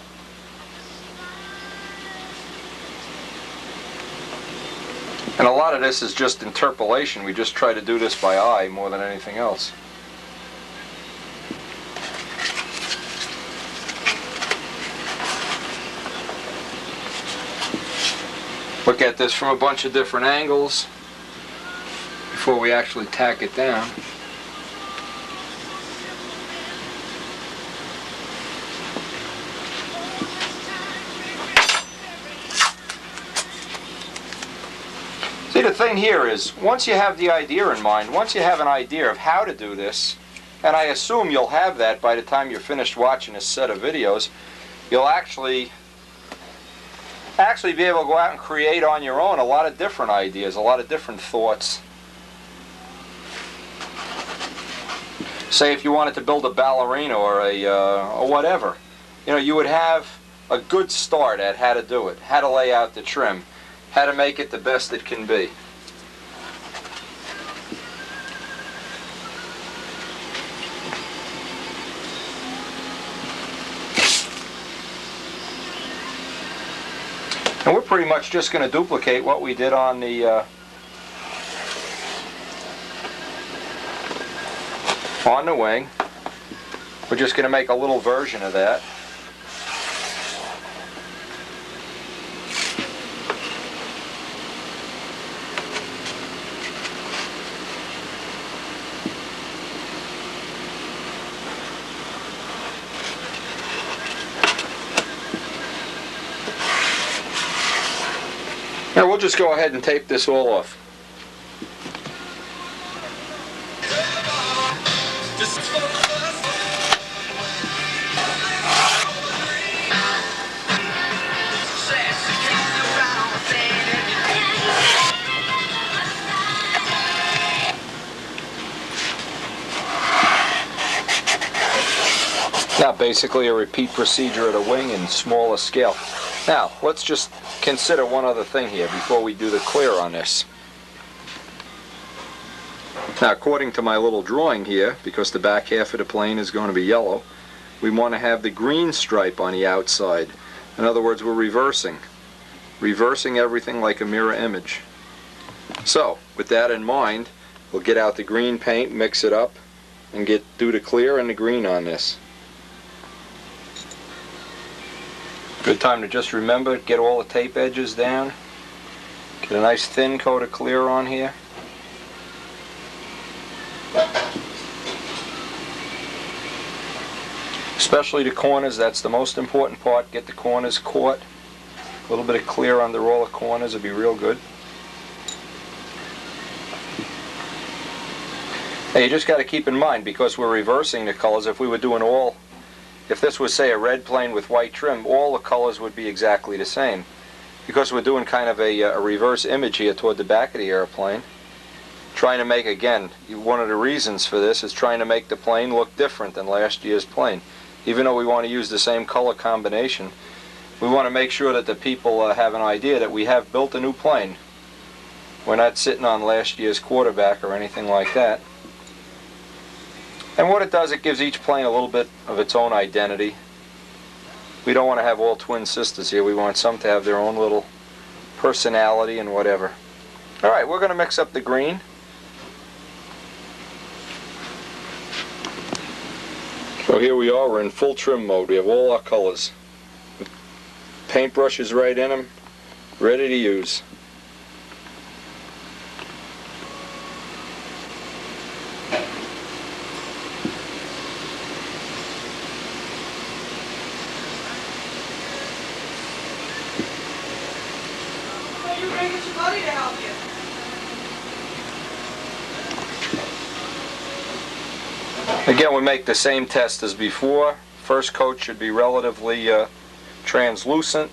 And a lot of this is just interpolation. We just try to do this by eye more than anything else. Look at this from a bunch of different angles before we actually tack it down. See, the thing here is, once you have the idea in mind, once you have an idea of how to do this, and I assume you'll have that by the time you're finished watching this set of videos, you'll actually be able to go out and create on your own a lot of different ideas, a lot of different thoughts. Say if you wanted to build a ballerina or or whatever, you know, you would have a good start at how to do it, how to lay out the trim, how to make it the best it can be. And we're pretty much just going to duplicate what we did on the wing. We're just going to make a little version of that. Now we'll just go ahead and tape this all off. Now basically a repeat procedure of the wing in smaller scale. Now let's just consider one other thing here before we do the clear on this. Now according to my little drawing here, because the back half of the plane is going to be yellow, we want to have the green stripe on the outside. In other words, we're reversing everything like a mirror image. So with that in mind, we'll get out the green paint, mix it up, and do the clear and the green on this. Good time to just remember, get all the tape edges down, get a nice thin coat of clear on here. Especially the corners, that's the most important part. Get the corners caught. A little bit of clear under all the corners would be real good. Now you just got to keep in mind, because we're reversing the colors, if we were doing if this was, say, a red plane with white trim, all the colors would be exactly the same. Because we're doing kind of a reverse image here toward the back of the airplane. Trying to make, again, one of the reasons for this is trying to make the plane look different than last year's plane. Even though we want to use the same color combination, we want to make sure that the people have an idea that we have built a new plane. We're not sitting on last year's quarterback or anything like that. And what it does, it gives each plane a little bit of its own identity. We don't want to have all twin sisters here. We want some to have their own little personality and whatever. Alright, we're going to mix up the green. So here we are, we're in full trim mode. We have all our colors. Paintbrushes right in them, ready to use. better get your buddy to help you. Again, we make the same test as before. First coat should be relatively translucent.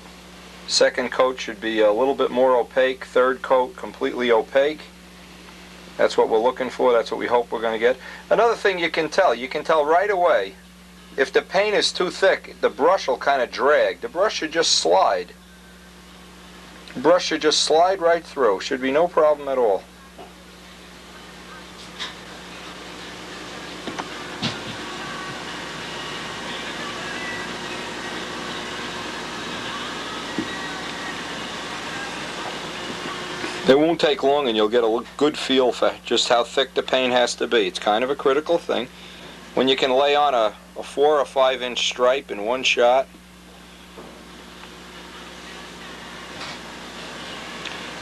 Second coat should be a little bit more opaque. Third coat completely opaque. That's what we're looking for. That's what we hope we're going to get. Another thing you can tell right away if the paint is too thick, the brush will kind of drag. The brush should just slide. The brush should just slide right through. Should be no problem at all. It won't take long and you'll get a good feel for just how thick the paint has to be. It's kind of a critical thing. When you can lay on a 4 or 5 inch stripe in one shot.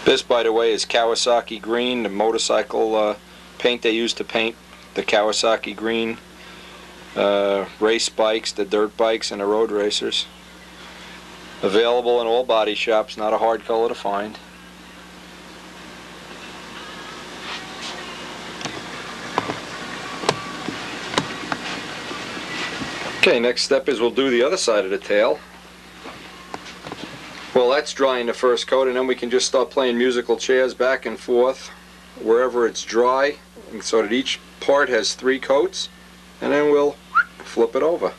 This, by the way, is Kawasaki green, the motorcycle paint they use to paint the Kawasaki green race bikes, the dirt bikes, and the road racers. Available in all body shops, not a hard color to find. Okay, next step is we'll do the other side of the tail. Well, that's drying the first coat, and then we can just start playing musical chairs back and forth wherever it's dry, so that each part has 3 coats, and then we'll flip it over.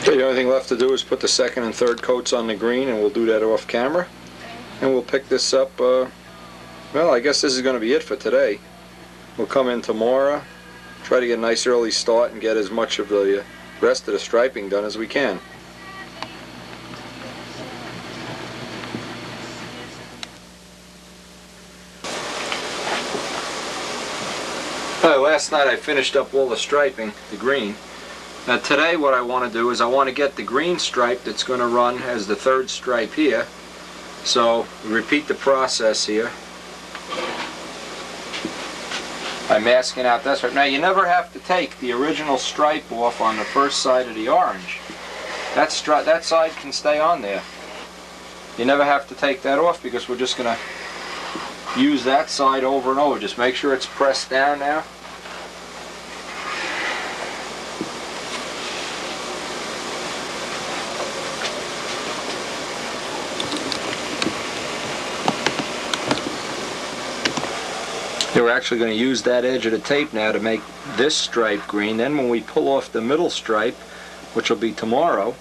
Okay, the only thing left to do is put the second and third coats on the green, and we'll do that off camera. And we'll pick this up, well, I guess this is going to be it for today. We'll come in tomorrow, try to get a nice early start and get as much of the rest of the striping done as we can. Last night I finished up all the striping, the green. Now today what I want to do is I want to get the green stripe that's going to run as the third stripe here. So repeat the process here. I'm masking out that stripe. Now you never have to take the original stripe off on the first side of the orange. That side can stay on there. You never have to take that off because we're just going to use that side over and over. Just make sure it's pressed down now. We're actually going to use that edge of the tape now to make this stripe green. Then when we pull off the middle stripe, which will be tomorrow,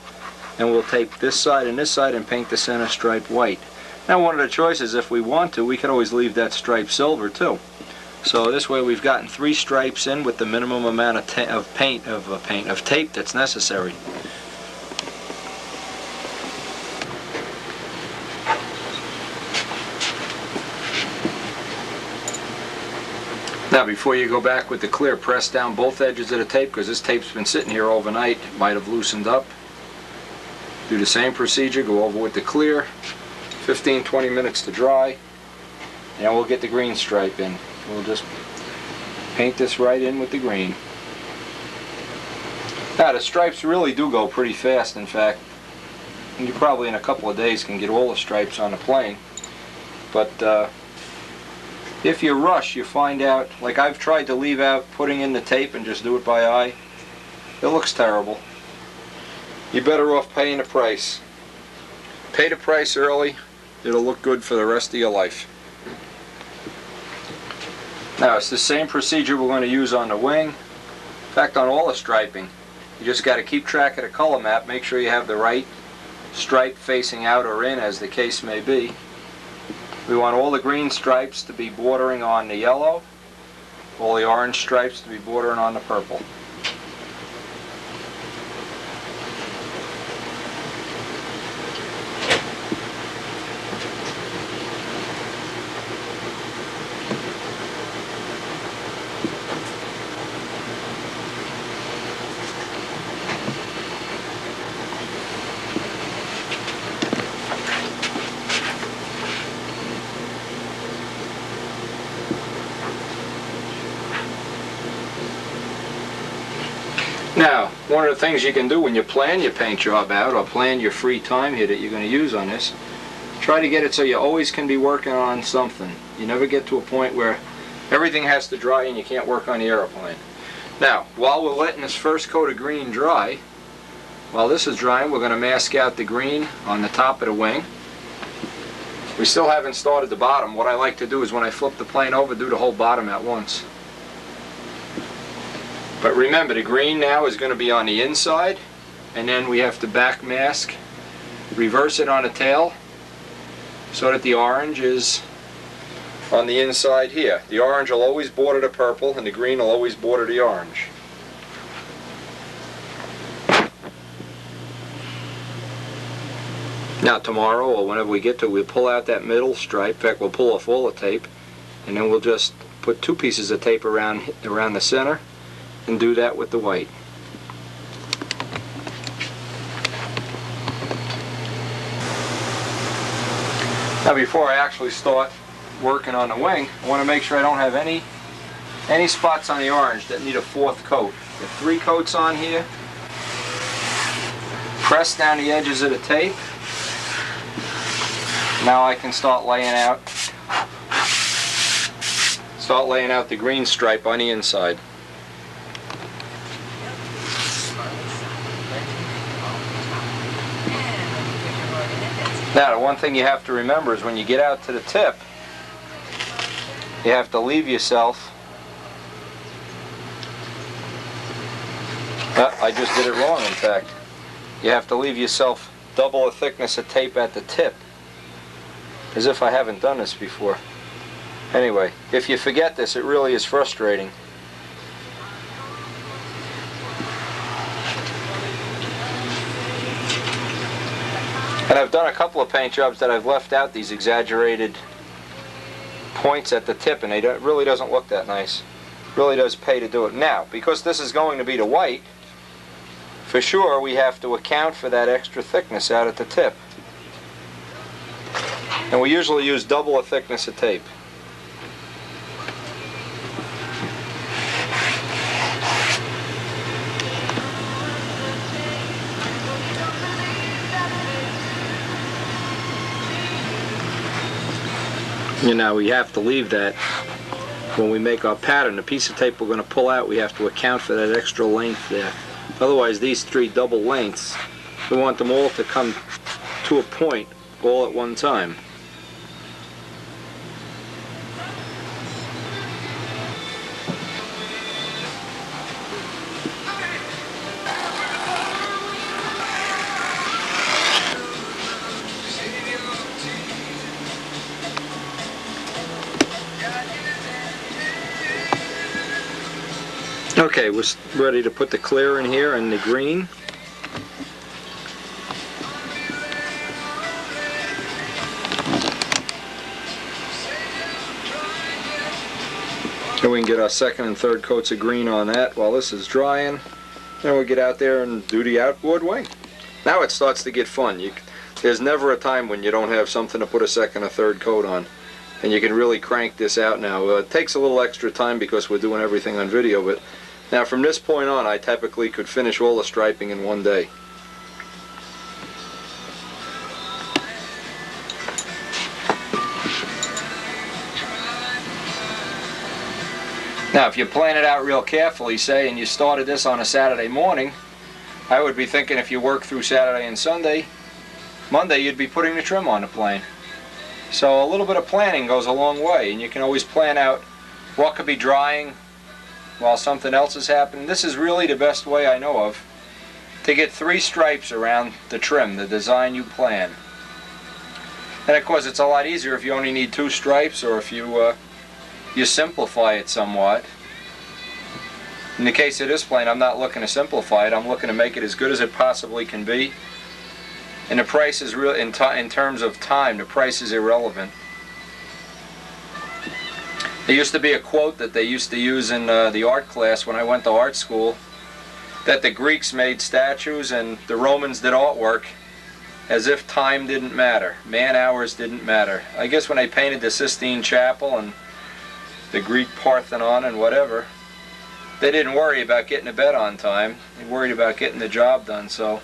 and we'll tape this side and paint the center stripe white. Now one of the choices, if we want to, we could always leave that stripe silver too. So this way we've gotten 3 stripes in with the minimum amount of tape that's necessary. Now before you go back with the clear, press down both edges of the tape because this tape's been sitting here overnight. It might have loosened up. Do the same procedure, go over with the clear, 15-20 minutes to dry, and we'll get the green stripe in. We'll just paint this right in with the green. Now the stripes really do go pretty fast, in fact. You probably in a couple of days can get all the stripes on the plane. But if you rush, you find out, like I've tried to leave out putting in the tape and just do it by eye. It looks terrible. You're better off paying the price. Pay the price early, it'll look good for the rest of your life. Now it's the same procedure we're going to use on the wing. In fact, on all the striping. You just got to keep track of the color map, make sure you have the right stripe facing out or in, as the case may be. We want all the green stripes to be bordering on the yellow, all the orange stripes to be bordering on the purple. Now, one of the things you can do when you plan your paint job out, or plan your free time here that you're going to use on this, try to get it so you always can be working on something. You never get to a point where everything has to dry and you can't work on the airplane. Now, while we're letting this first coat of green dry, while this is drying, we're going to mask out the green on the top of the wing. We still haven't started the bottom. What I like to do is when I flip the plane over, do the whole bottom at once. But remember, the green now is going to be on the inside, and then we have to back mask, reverse it on the tail, so that the orange is on the inside here. The orange will always border the purple, and the green will always border the orange. Now tomorrow, or whenever we get to it, we'll pull out that middle stripe. In fact, we'll pull off all the tape, and then we'll just put 2 pieces of tape around the center, and do that with the white. Now before I actually start working on the wing, I want to make sure I don't have any spots on the orange that need a 4th coat. There are 3 coats on here. Press down the edges of the tape. Now I can start laying out the green stripe on the inside. Now, the one thing you have to remember is when you get out to the tip, you have to leave yourself. I just did it wrong, in fact. You have to leave yourself double the thickness of tape at the tip. As if I haven't done this before. Anyway, if you forget this, it really is frustrating. And I've done a couple of paint jobs that I've left out these exaggerated points at the tip, and it really doesn't look that nice. It really does pay to do it. Now, because this is going to be the white, for sure we have to account for that extra thickness out at the tip. And we usually use double the thickness of tape. You know, we have to leave that when we make our pattern. The piece of tape we're going to pull out, we have to account for that extra length there. Otherwise, these 3 double lengths, we want them all to come to a point all at one time. Okay, we're ready to put the clear in here and the green. And we can get our 2nd and 3rd coats of green on that while this is drying. Then we'll get out there and do the outboard wing. Now it starts to get fun. There's never a time when you don't have something to put a 2nd or 3rd coat on. And you can really crank this out now. It takes a little extra time because we're doing everything on video, but now from this point on I typically could finish all the striping in one day. Now if you plan it out real carefully, say, and you started this on a Saturday morning, I would be thinking if you work through Saturday and Sunday, Monday you'd be putting the trim on the plane. So a little bit of planning goes a long way, and you can always plan out what could be drying while something else is happening. This is really the best way I know of to get 3 stripes around the trim, the design you plan. And of course it's a lot easier if you only need 2 stripes, or if you simplify it somewhat. In the case of this plane, I'm not looking to simplify it. I'm looking to make it as good as it possibly can be. And the price is real in terms of time. The price is irrelevant. There used to be a quote that they used to use in the art class when I went to art school, that the Greeks made statues and the Romans did artwork as if time didn't matter, man-hours didn't matter. I guess when they painted the Sistine Chapel and the Greek Parthenon and whatever, they didn't worry about getting to bed on time. They worried about getting the job done. So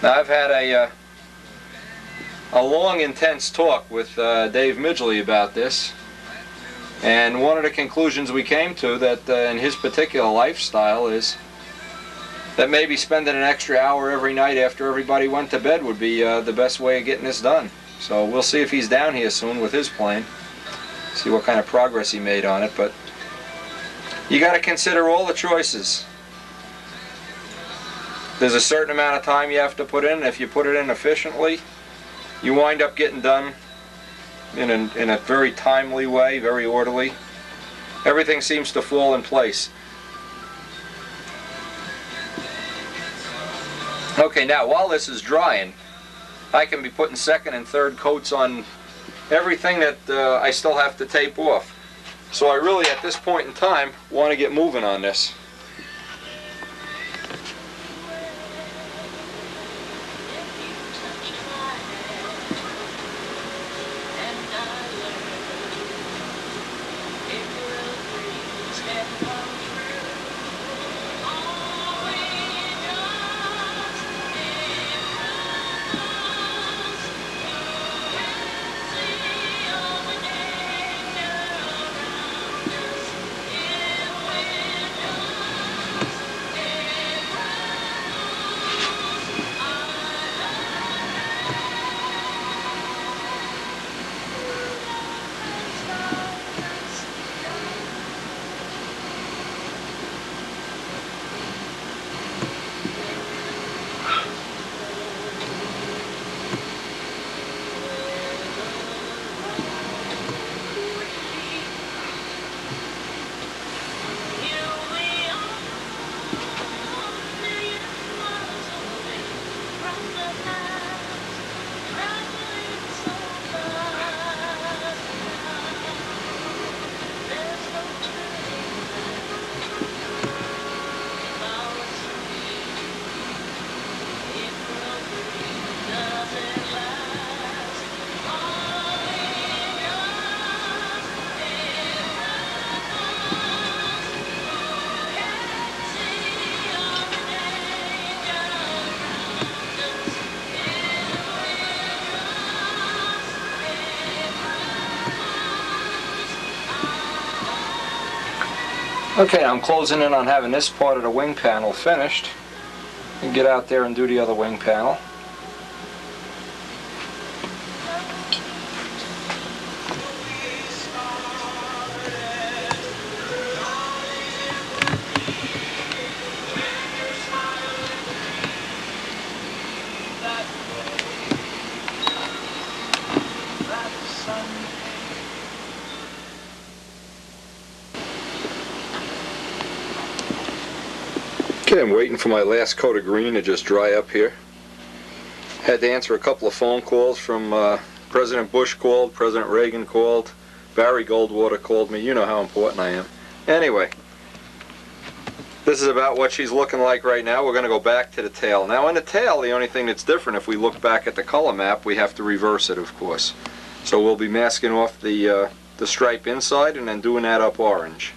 now I've had a long, intense talk with Dave Midgley about this, and one of the conclusions we came to that in his particular lifestyle is that maybe spending an extra hour every night after everybody went to bed would be the best way of getting this done. So we'll see if he's down here soon with his plane, see what kind of progress he made on it. But you got to consider all the choices. There's a certain amount of time you have to put in. If you put it in efficiently, you wind up getting done in a very timely way, very orderly. Everything seems to fall in place. Okay, now while this is drying, I can be putting second and third coats on everything that I still have to tape off. So I really, at this point in time, want to get moving on this. Okay, I'm closing in on having this part of the wing panel finished. And get out there and do the other wing panel. Okay, I'm waiting for my last coat of green to just dry up here. Had to answer a couple of phone calls from President Bush called, President Reagan called, Barry Goldwater called me. You know how important I am. Anyway, this is about what she's looking like right now. We're going to go back to the tail. Now in the tail, the only thing that's different, if we look back at the color map, we have to reverse it, of course. So we'll be masking off the stripe inside and then doing that up orange.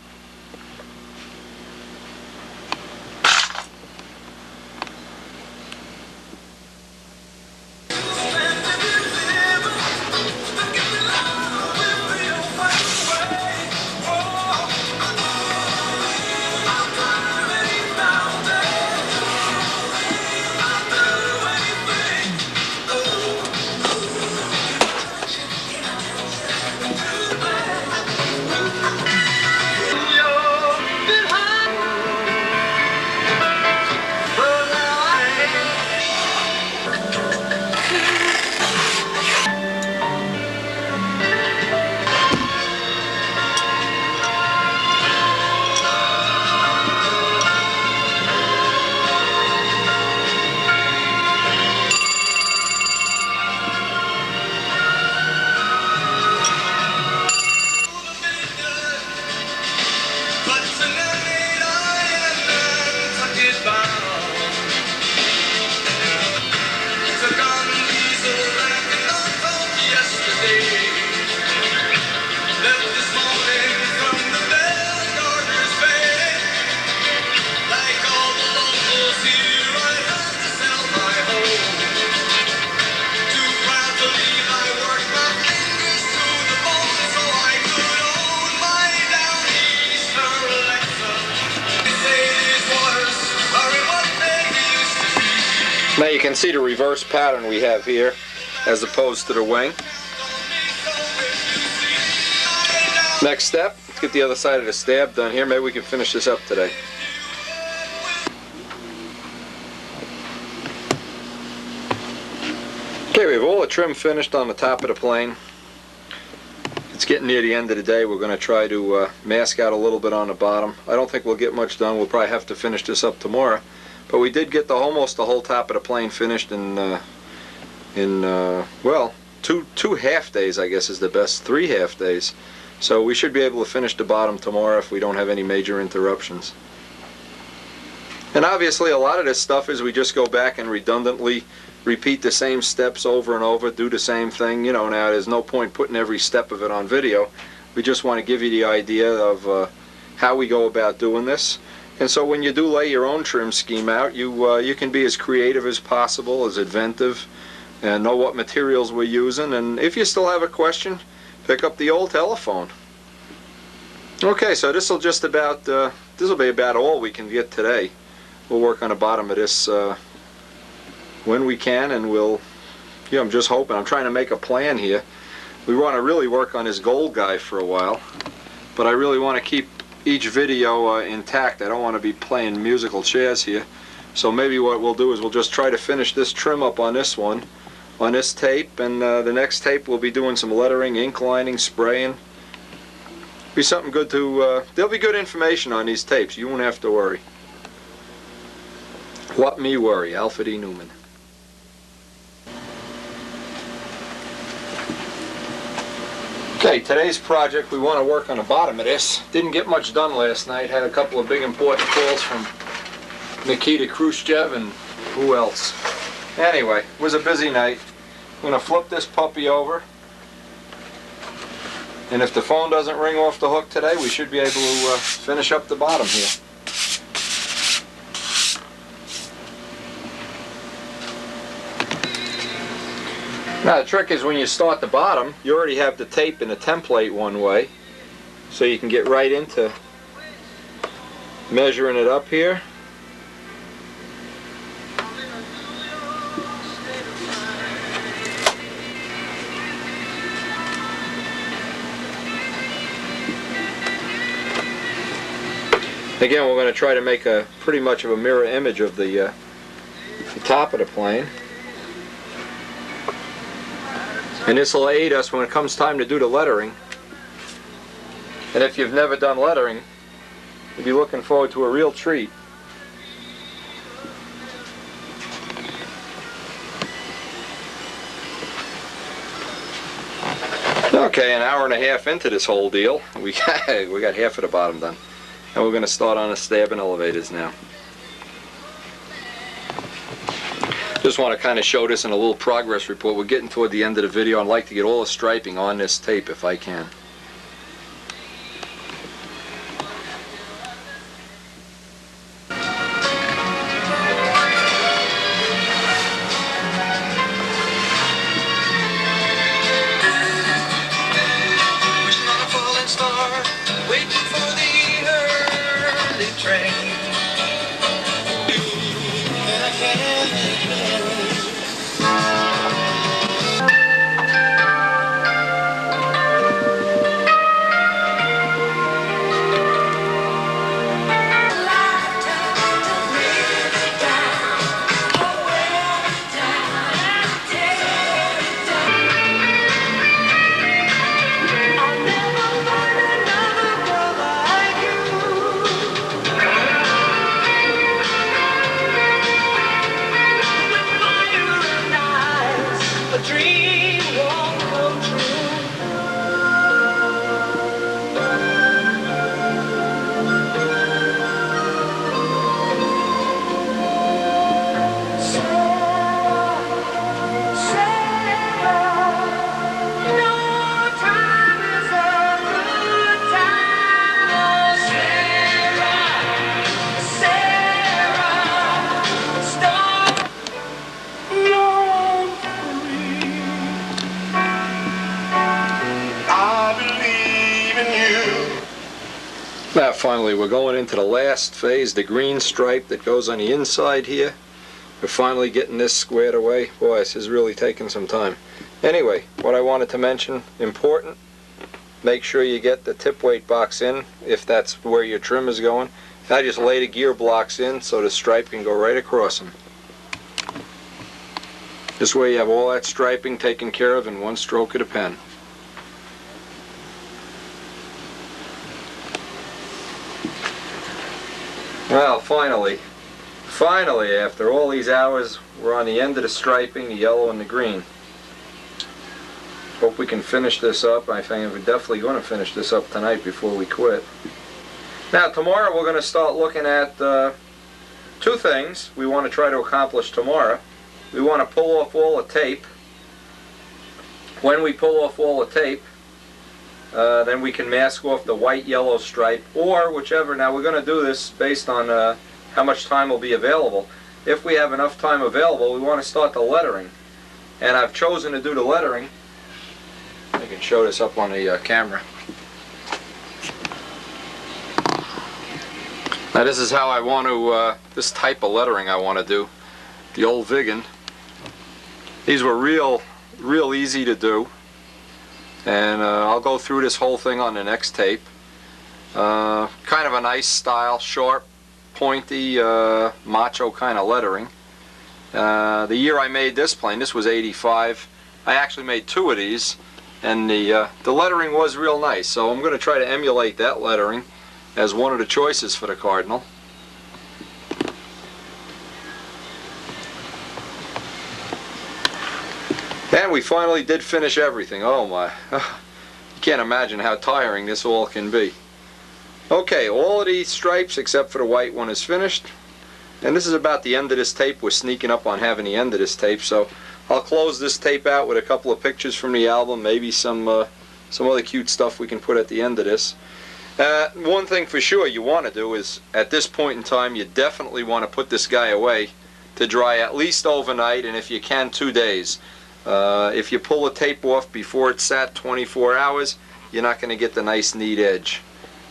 Now you can see the reverse pattern we have here as opposed to the wing. Next step, let's get the other side of the stab done here. Maybe we can finish this up today. Okay, we have all the trim finished on the top of the plane. It's getting near the end of the day. We're going to try to mask out a little bit on the bottom. I don't think we'll get much done. We'll probably have to finish this up tomorrow. But we did get almost the whole top of the plane finished in well, two half days, I guess is the best. 3 half days. So we should be able to finish the bottom tomorrow if we don't have any major interruptions. And obviously a lot of this stuff is we just go back and redundantly repeat the same steps over and over, do the same thing. You know, now there's no point putting every step of it on video. We just want to give you the idea of how we go about doing this. And so when you do lay your own trim scheme out, you can be as creative as possible, as inventive, and know what materials we're using. And if you still have a question, pick up the old telephone. Okay, so this will be about all we can get today. We'll work on the bottom of this when we can, and I'm just hoping. I'm trying to make a plan here. We want to really work on this gold guy for a while, but I really want to keep each video intact. I don't want to be playing musical chairs here. So maybe what we'll do is we'll just try to finish this trim up on this one, on this tape, and the next tape we'll be doing some lettering, ink lining, spraying. Be something good to, there'll be good information on these tapes. You won't have to worry. What me worry, Alfred E. Newman. Okay, today's project, we want to work on the bottom of this. Didn't get much done last night. Had a couple of big important calls from Nikita Khrushchev and who else. Anyway, it was a busy night. I'm going to flip this puppy over. And if the phone doesn't ring off the hook today, we should be able to finish up the bottom here. Now the trick is when you start the bottom, you already have the tape in the template one way, so you can get right into measuring it up here. Again, we're going to try to make a pretty much of a mirror image of the top of the plane. And this will aid us when it comes time to do the lettering. And if you've never done lettering, you'll be looking forward to a real treat. Okay, an hour and a half into this whole deal, we got half of the bottom done. And we're going to start on the stabbing elevators now. Just want to kind of show this in a little progress report. We're getting toward the end of the video. I'd like to get all the striping on this tape if I can. Now finally we're going into the last phase, the green stripe that goes on the inside here. We're finally getting this squared away. Boy, this is really taking some time. Anyway, what I wanted to mention, important, make sure you get the tip weight box in if that's where your trim is going. I just lay the gear blocks in so the stripe can go right across them. This way you have all that striping taken care of in one stroke of the pen. Well, finally, after all these hours, we're on the end of the striping, the yellow and the green. Hope we can finish this up. I think we're definitely going to finish this up tonight before we quit. Now, tomorrow we're going to start looking at two things we want to try to accomplish tomorrow. We want to pull off all the tape. When we pull off all the tape, then we can mask off the white-yellow stripe, or whichever. Now, we're going to do this based on how much time will be available. If we have enough time available, we want to start the lettering. And I've chosen to do the lettering. I can show this up on the camera. Now this is how I want to, this type of lettering I want to do. The old Vigan. These were real easy to do. And I'll go through this whole thing on the next tape. Kind of a nice style, sharp, pointy, macho kind of lettering. The year I made this plane, this was '85. I actually made two of these. And the lettering was real nice, so I'm going to try to emulate that lettering as one of the choices for the Cardinal. And we finally did finish everything. Oh my, you can't imagine how tiring this all can be. Okay, all of these stripes except for the white one is finished. And this is about the end of this tape. We're sneaking up on having the end of this tape, so I'll close this tape out with a couple of pictures from the album, maybe some other cute stuff we can put at the end of this. One thing for sure you want to do is, at this point in time, you definitely want to put this guy away to dry at least overnight, and if you can, 2 days. If you pull the tape off before it's sat 24 hours, you're not going to get the nice neat edge,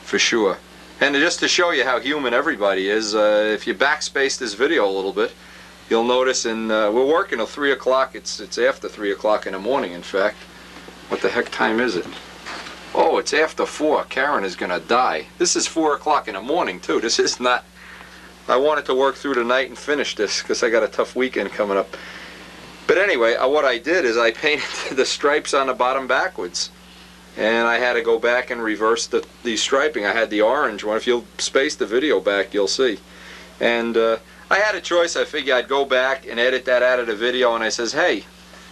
for sure. And just to show you how human everybody is, if you backspace this video a little bit, you'll notice we're working till 3 o'clock. It's after 3 o'clock in the morning, in fact. What the heck time is it? Oh, it's after 4. Karen is going to die. This is 4 o'clock in the morning, too. This is not... I wanted to work through the night and finish this because I got a tough weekend coming up. But anyway, what I did is I painted the stripes on the bottom backwards. And I had to go back and reverse the striping. I had the orange one. If you'll space the video back, you'll see. And... I had a choice. I figured I'd go back and edit that out of the video, and I says, hey,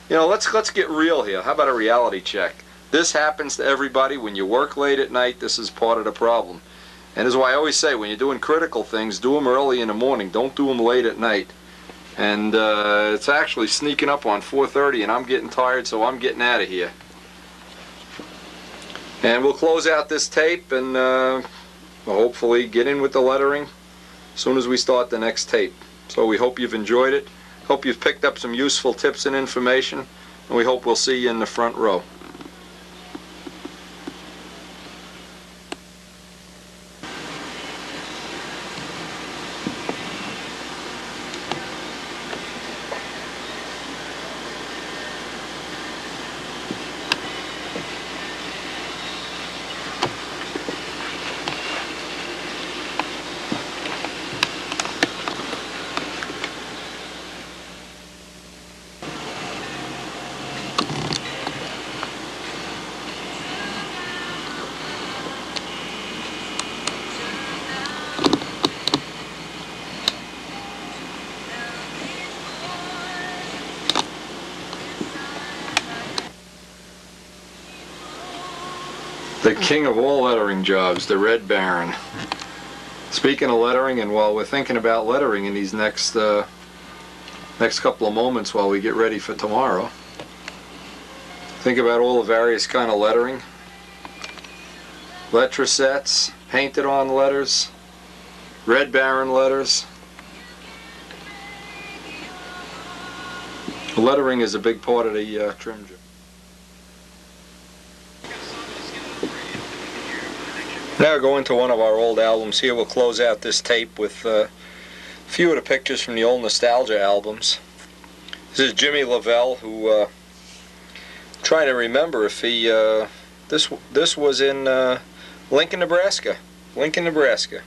you know, let's get real here. How about a reality check? This happens to everybody. When you work late at night, this is part of the problem. And this is why I always say, when you're doing critical things, do them early in the morning. Don't do them late at night. And it's actually sneaking up on 4:30, and I'm getting tired, so I'm getting out of here. And we'll close out this tape and we'll hopefully get in with the lettering as soon as we start the next tape. So we hope you've enjoyed it. Hope you've picked up some useful tips and information. And we hope we'll see you in the front row. The king of all lettering jobs, the Red Baron. Speaking of lettering, and while we're thinking about lettering in these next couple of moments while we get ready for tomorrow, think about all the various kind of lettering. Letter-sets, painted on letters, Red Baron letters. Lettering is a big part of the trim job. Now go into one of our old albums here. We'll close out this tape with few of the pictures from the old nostalgia albums. This is Jimmy Lavelle, who trying to remember if he this was in Lincoln, Nebraska. Lincoln, Nebraska.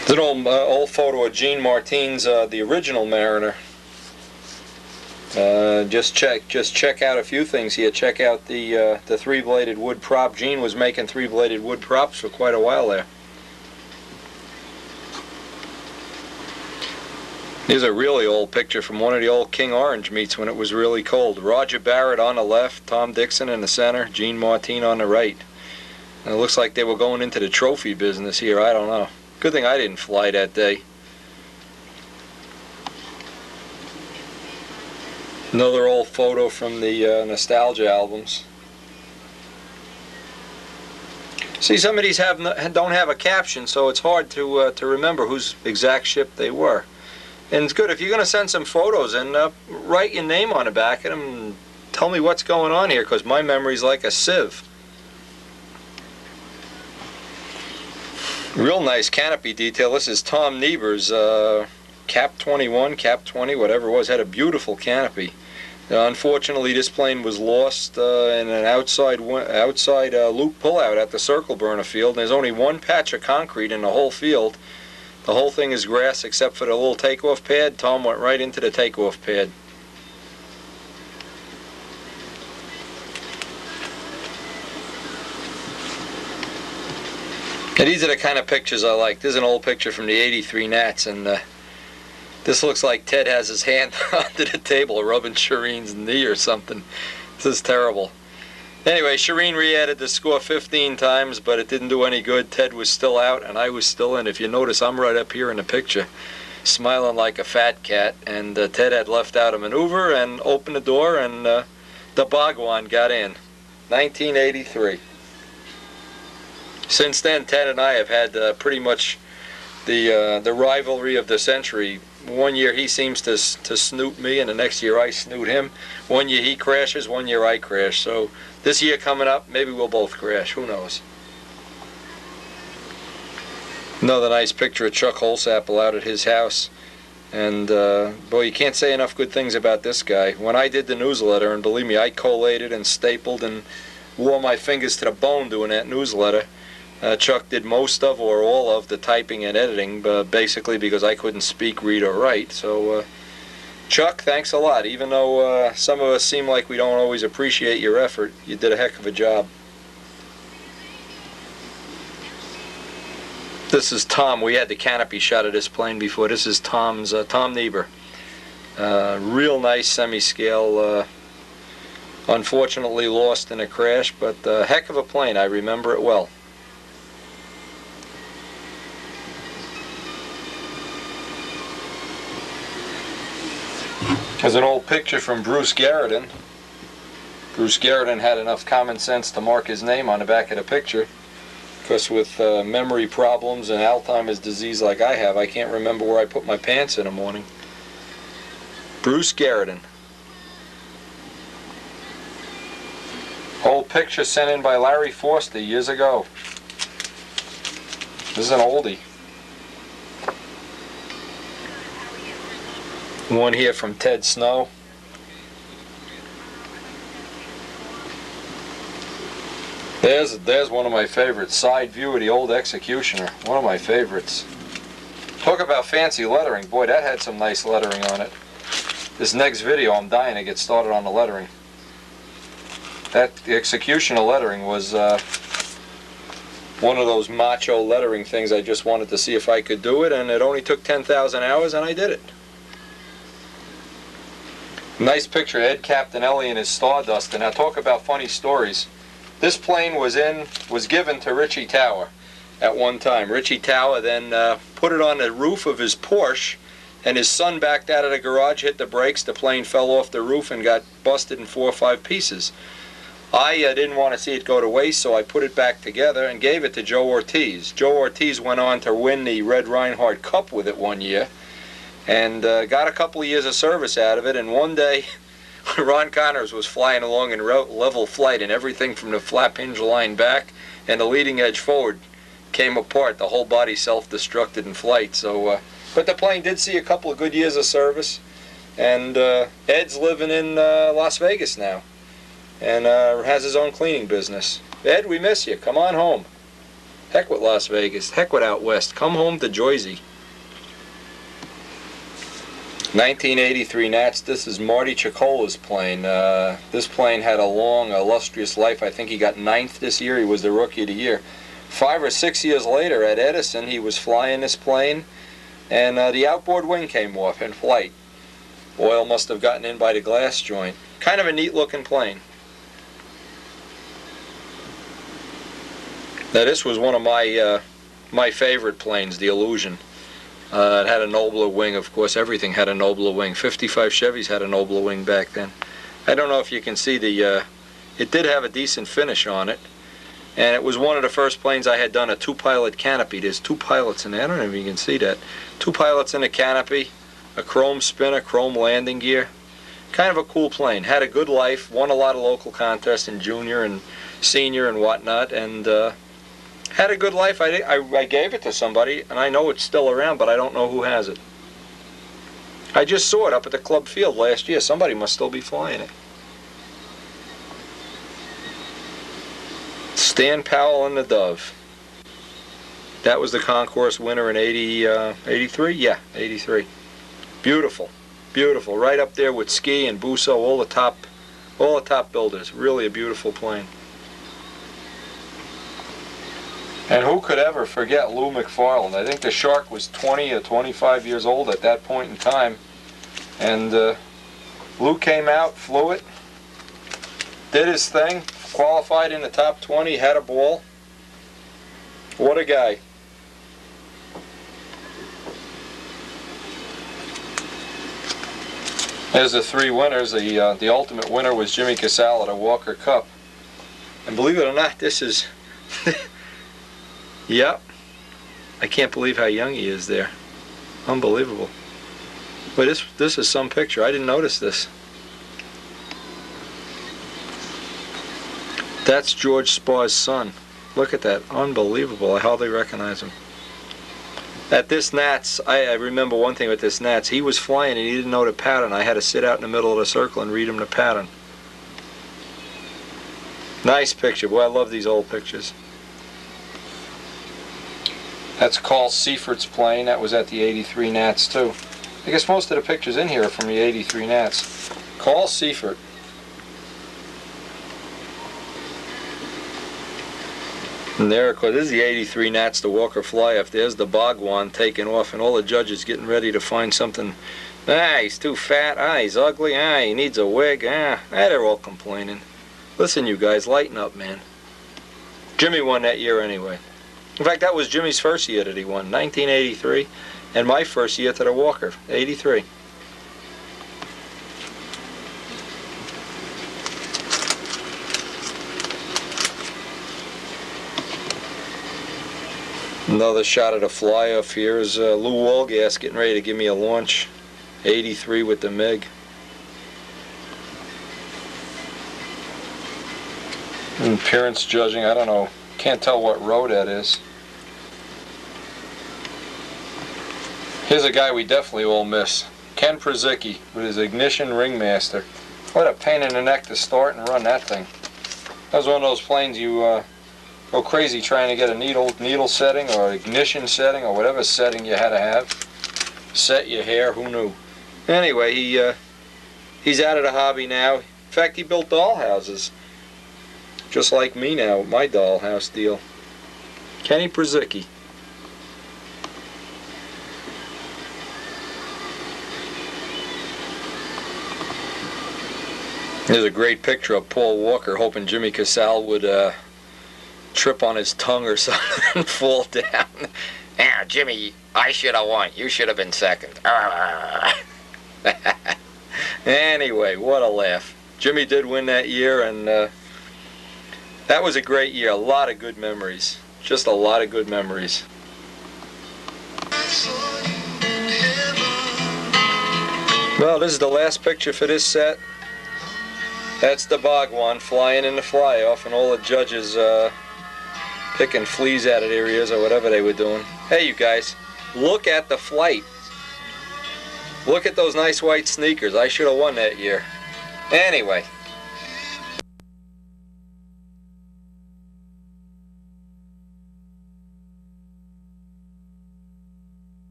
It's an old photo of Gene Martin's, the original Mariner. Just check out a few things here. Check out the three-bladed wood prop. Gene was making three-bladed wood props for quite a while there. Here's a really old picture from one of the old King Orange meets when it was really cold. Roger Barrett on the left, Tom Dixon in the center, Gene Martin on the right. And it looks like they were going into the trophy business here. I don't know. Good thing I didn't fly that day. Another old photo from the nostalgia albums. See, some of these don't have a caption, so it's hard to remember whose exact ship they were. And it's good if you're going to send some photos and write your name on the back of them and tell me what's going on here, because my memory's like a sieve. Real nice canopy detail. This is Tom Niebuhr's Cap 21, Cap 20, whatever it was. Had a beautiful canopy. Unfortunately, this plane was lost in an outside loop pullout at the Circle Burner field. And there's only one patch of concrete in the whole field. The whole thing is grass except for the little takeoff pad. Tom went right into the takeoff pad. And these are the kind of pictures I like. This is an old picture from the '83 Nats, and this looks like Ted has his hand under the table rubbing Shireen's knee or something. This is terrible. Anyway, Shireen re-added the score 15 times, but it didn't do any good. Ted was still out, and I was still in. If you notice, I'm right up here in the picture, smiling like a fat cat, and Ted had left out a maneuver and opened the door, and the Bhagwan got in. 1983. Since then, Ted and I have had pretty much the rivalry of the century. One year he seems to snoot me, and the next year I snoot him. One year he crashes, one year I crash. So this year coming up, maybe we'll both crash. Who knows? Another nice picture of Chuck Holsapple out at his house. And boy, you can't say enough good things about this guy. When I did the newsletter, and believe me, I collated and stapled and wore my fingers to the bone doing that newsletter. Chuck did most of or all of the typing and editing, basically because I couldn't speak, read, or write. So, Chuck, thanks a lot. Even though some of us seem like we don't always appreciate your effort, you did a heck of a job. This is Tom. We had the canopy shot of this plane before. This is Tom Niebuhr. Real nice semi-scale. Unfortunately lost in a crash, but a heck of a plane. I remember it well. There's an old picture from Bruce Garrison. Bruce Garrison had enough common sense to mark his name on the back of the picture, because with memory problems and Alzheimer's disease like I have, I can't remember where I put my pants in the morning. Bruce Garrison. Old picture sent in by Larry Forster years ago. This is an oldie. One here from Ted Snow. There's one of my favorites. Side view of the old Executioner. One of my favorites. Talk about fancy lettering. Boy, that had some nice lettering on it. This next video, I'm dying to get started on the lettering. That Executioner lettering was one of those macho lettering things. I just wanted to see if I could do it, and it only took 10,000 hours, and I did it. Nice picture of Ed Captanelli and his Stardust. And now talk about funny stories. This plane was given to Richie Tower at one time. Richie Tower then put it on the roof of his Porsche, and his son backed out of the garage, hit the brakes, the plane fell off the roof and got busted in 4 or 5 pieces. I didn't want to see it go to waste, so I put it back together and gave it to Joe Ortiz. Joe Ortiz went on to win the Red Reinhardt Cup with it one year, and got a couple of years of service out of it. And one day Ron Connors was flying along in level flight, and everything from the flap hinge line back and the leading edge forward came apart. The whole body self-destructed in flight. So, but the plane did see a couple of good years of service, and Ed's living in Las Vegas now, and has his own cleaning business. Ed, we miss you. Come on home. Heck with Las Vegas. Heck with out west. Come home to Jersey. 1983 Nats. This is Marty Ciccola's plane. This plane had a long, illustrious life. I think he got 9th this year. He was the Rookie of the Year. 5 or 6 years later at Edison, he was flying this plane, and the outboard wing came off in flight. Oil must have gotten in by the glass joint. Kind of a neat-looking plane. Now, this was one of my favorite planes, the Illusion. It had a nobler wing, of course. Everything had a nobler wing. 55 Chevys had a nobler wing back then. I don't know if you can see the... it did have a decent finish on it. And it was one of the first planes I had done a 2-pilot canopy. There's 2 pilots in there. I don't know if you can see that. 2 pilots in a canopy, a chrome spinner, chrome landing gear. Kind of a cool plane. Had a good life. Won a lot of local contests in junior and senior and whatnot. And... had a good life. I gave it to somebody, and I know it's still around, but I don't know who has it. I just saw it up at the club field last year. Somebody must still be flying it. Stan Powell and the Dove. That was the concourse winner in 83? Yeah, 83. Beautiful. Beautiful. Right up there with Ski and Busso, all the top builders. Really a beautiful plane. And who could ever forget Lou McFarland? I think the Shark was 20 or 25 years old at that point in time. And Lou came out, flew it, did his thing, qualified in the top 20, had a ball. What a guy. There's the 3 winners. The ultimate winner was Jimmy Casale at a Walker Cup. And believe it or not, this is... Yep. I can't believe how young he is there. Unbelievable. But this is some picture. I didn't notice this. That's George Spahr's son. Look at that. Unbelievable. I hardly recognize him. At this Nats, I remember one thing with this Nats. He was flying and he didn't know the pattern. I had to sit out in the middle of the circle and read him the pattern. Nice picture. Boy, I love these old pictures. That's Carl Seifert's plane. That was at the 83 Nats too. I guess most of the pictures in here are from the 83 Nats. Carl Seifert. And there, of course, this is the 83 Nats, the Walker Fly-Off. There's the Bhagwan taking off, and all the judges getting ready to find something. Ah, he's too fat. Ah, he's ugly. Ah, he needs a wig. They're all complaining. Listen, you guys, lighten up, man. Jimmy won that year anyway. In fact, that was Jimmy's first year that he won, 1983, and my first year to the Walker, 83. Another shot at a fly-off here is Lou Walgas getting ready to give me a launch, 83 with the MiG. And appearance judging, I don't know. Can't tell what row that is. Here's a guy we definitely all miss. Ken Przicki with his Ignition Ringmaster. What a pain in the neck to start and run that thing. That was one of those planes you go crazy trying to get a needle setting or ignition setting or whatever setting you had to have. Set your hair, who knew? Anyway, he's out of the hobby now. In fact, he built dollhouses. Just like me now, with my dollhouse deal. Kenny Przicki. There's a great picture of Paul Walker hoping Jimmy Casale would trip on his tongue or something and fall down. Yeah, Jimmy, I should have won. You should have been second. Anyway, what a laugh. Jimmy did win that year, and that was a great year. A lot of good memories. Just a lot of good memories. Well, this is the last picture for this set. That's the Bhagwan flying in the fly-off, and all the judges picking fleas out of their ears or whatever they were doing. Hey, you guys, look at the flight. Look at those nice white sneakers. I should have won that year. Anyway.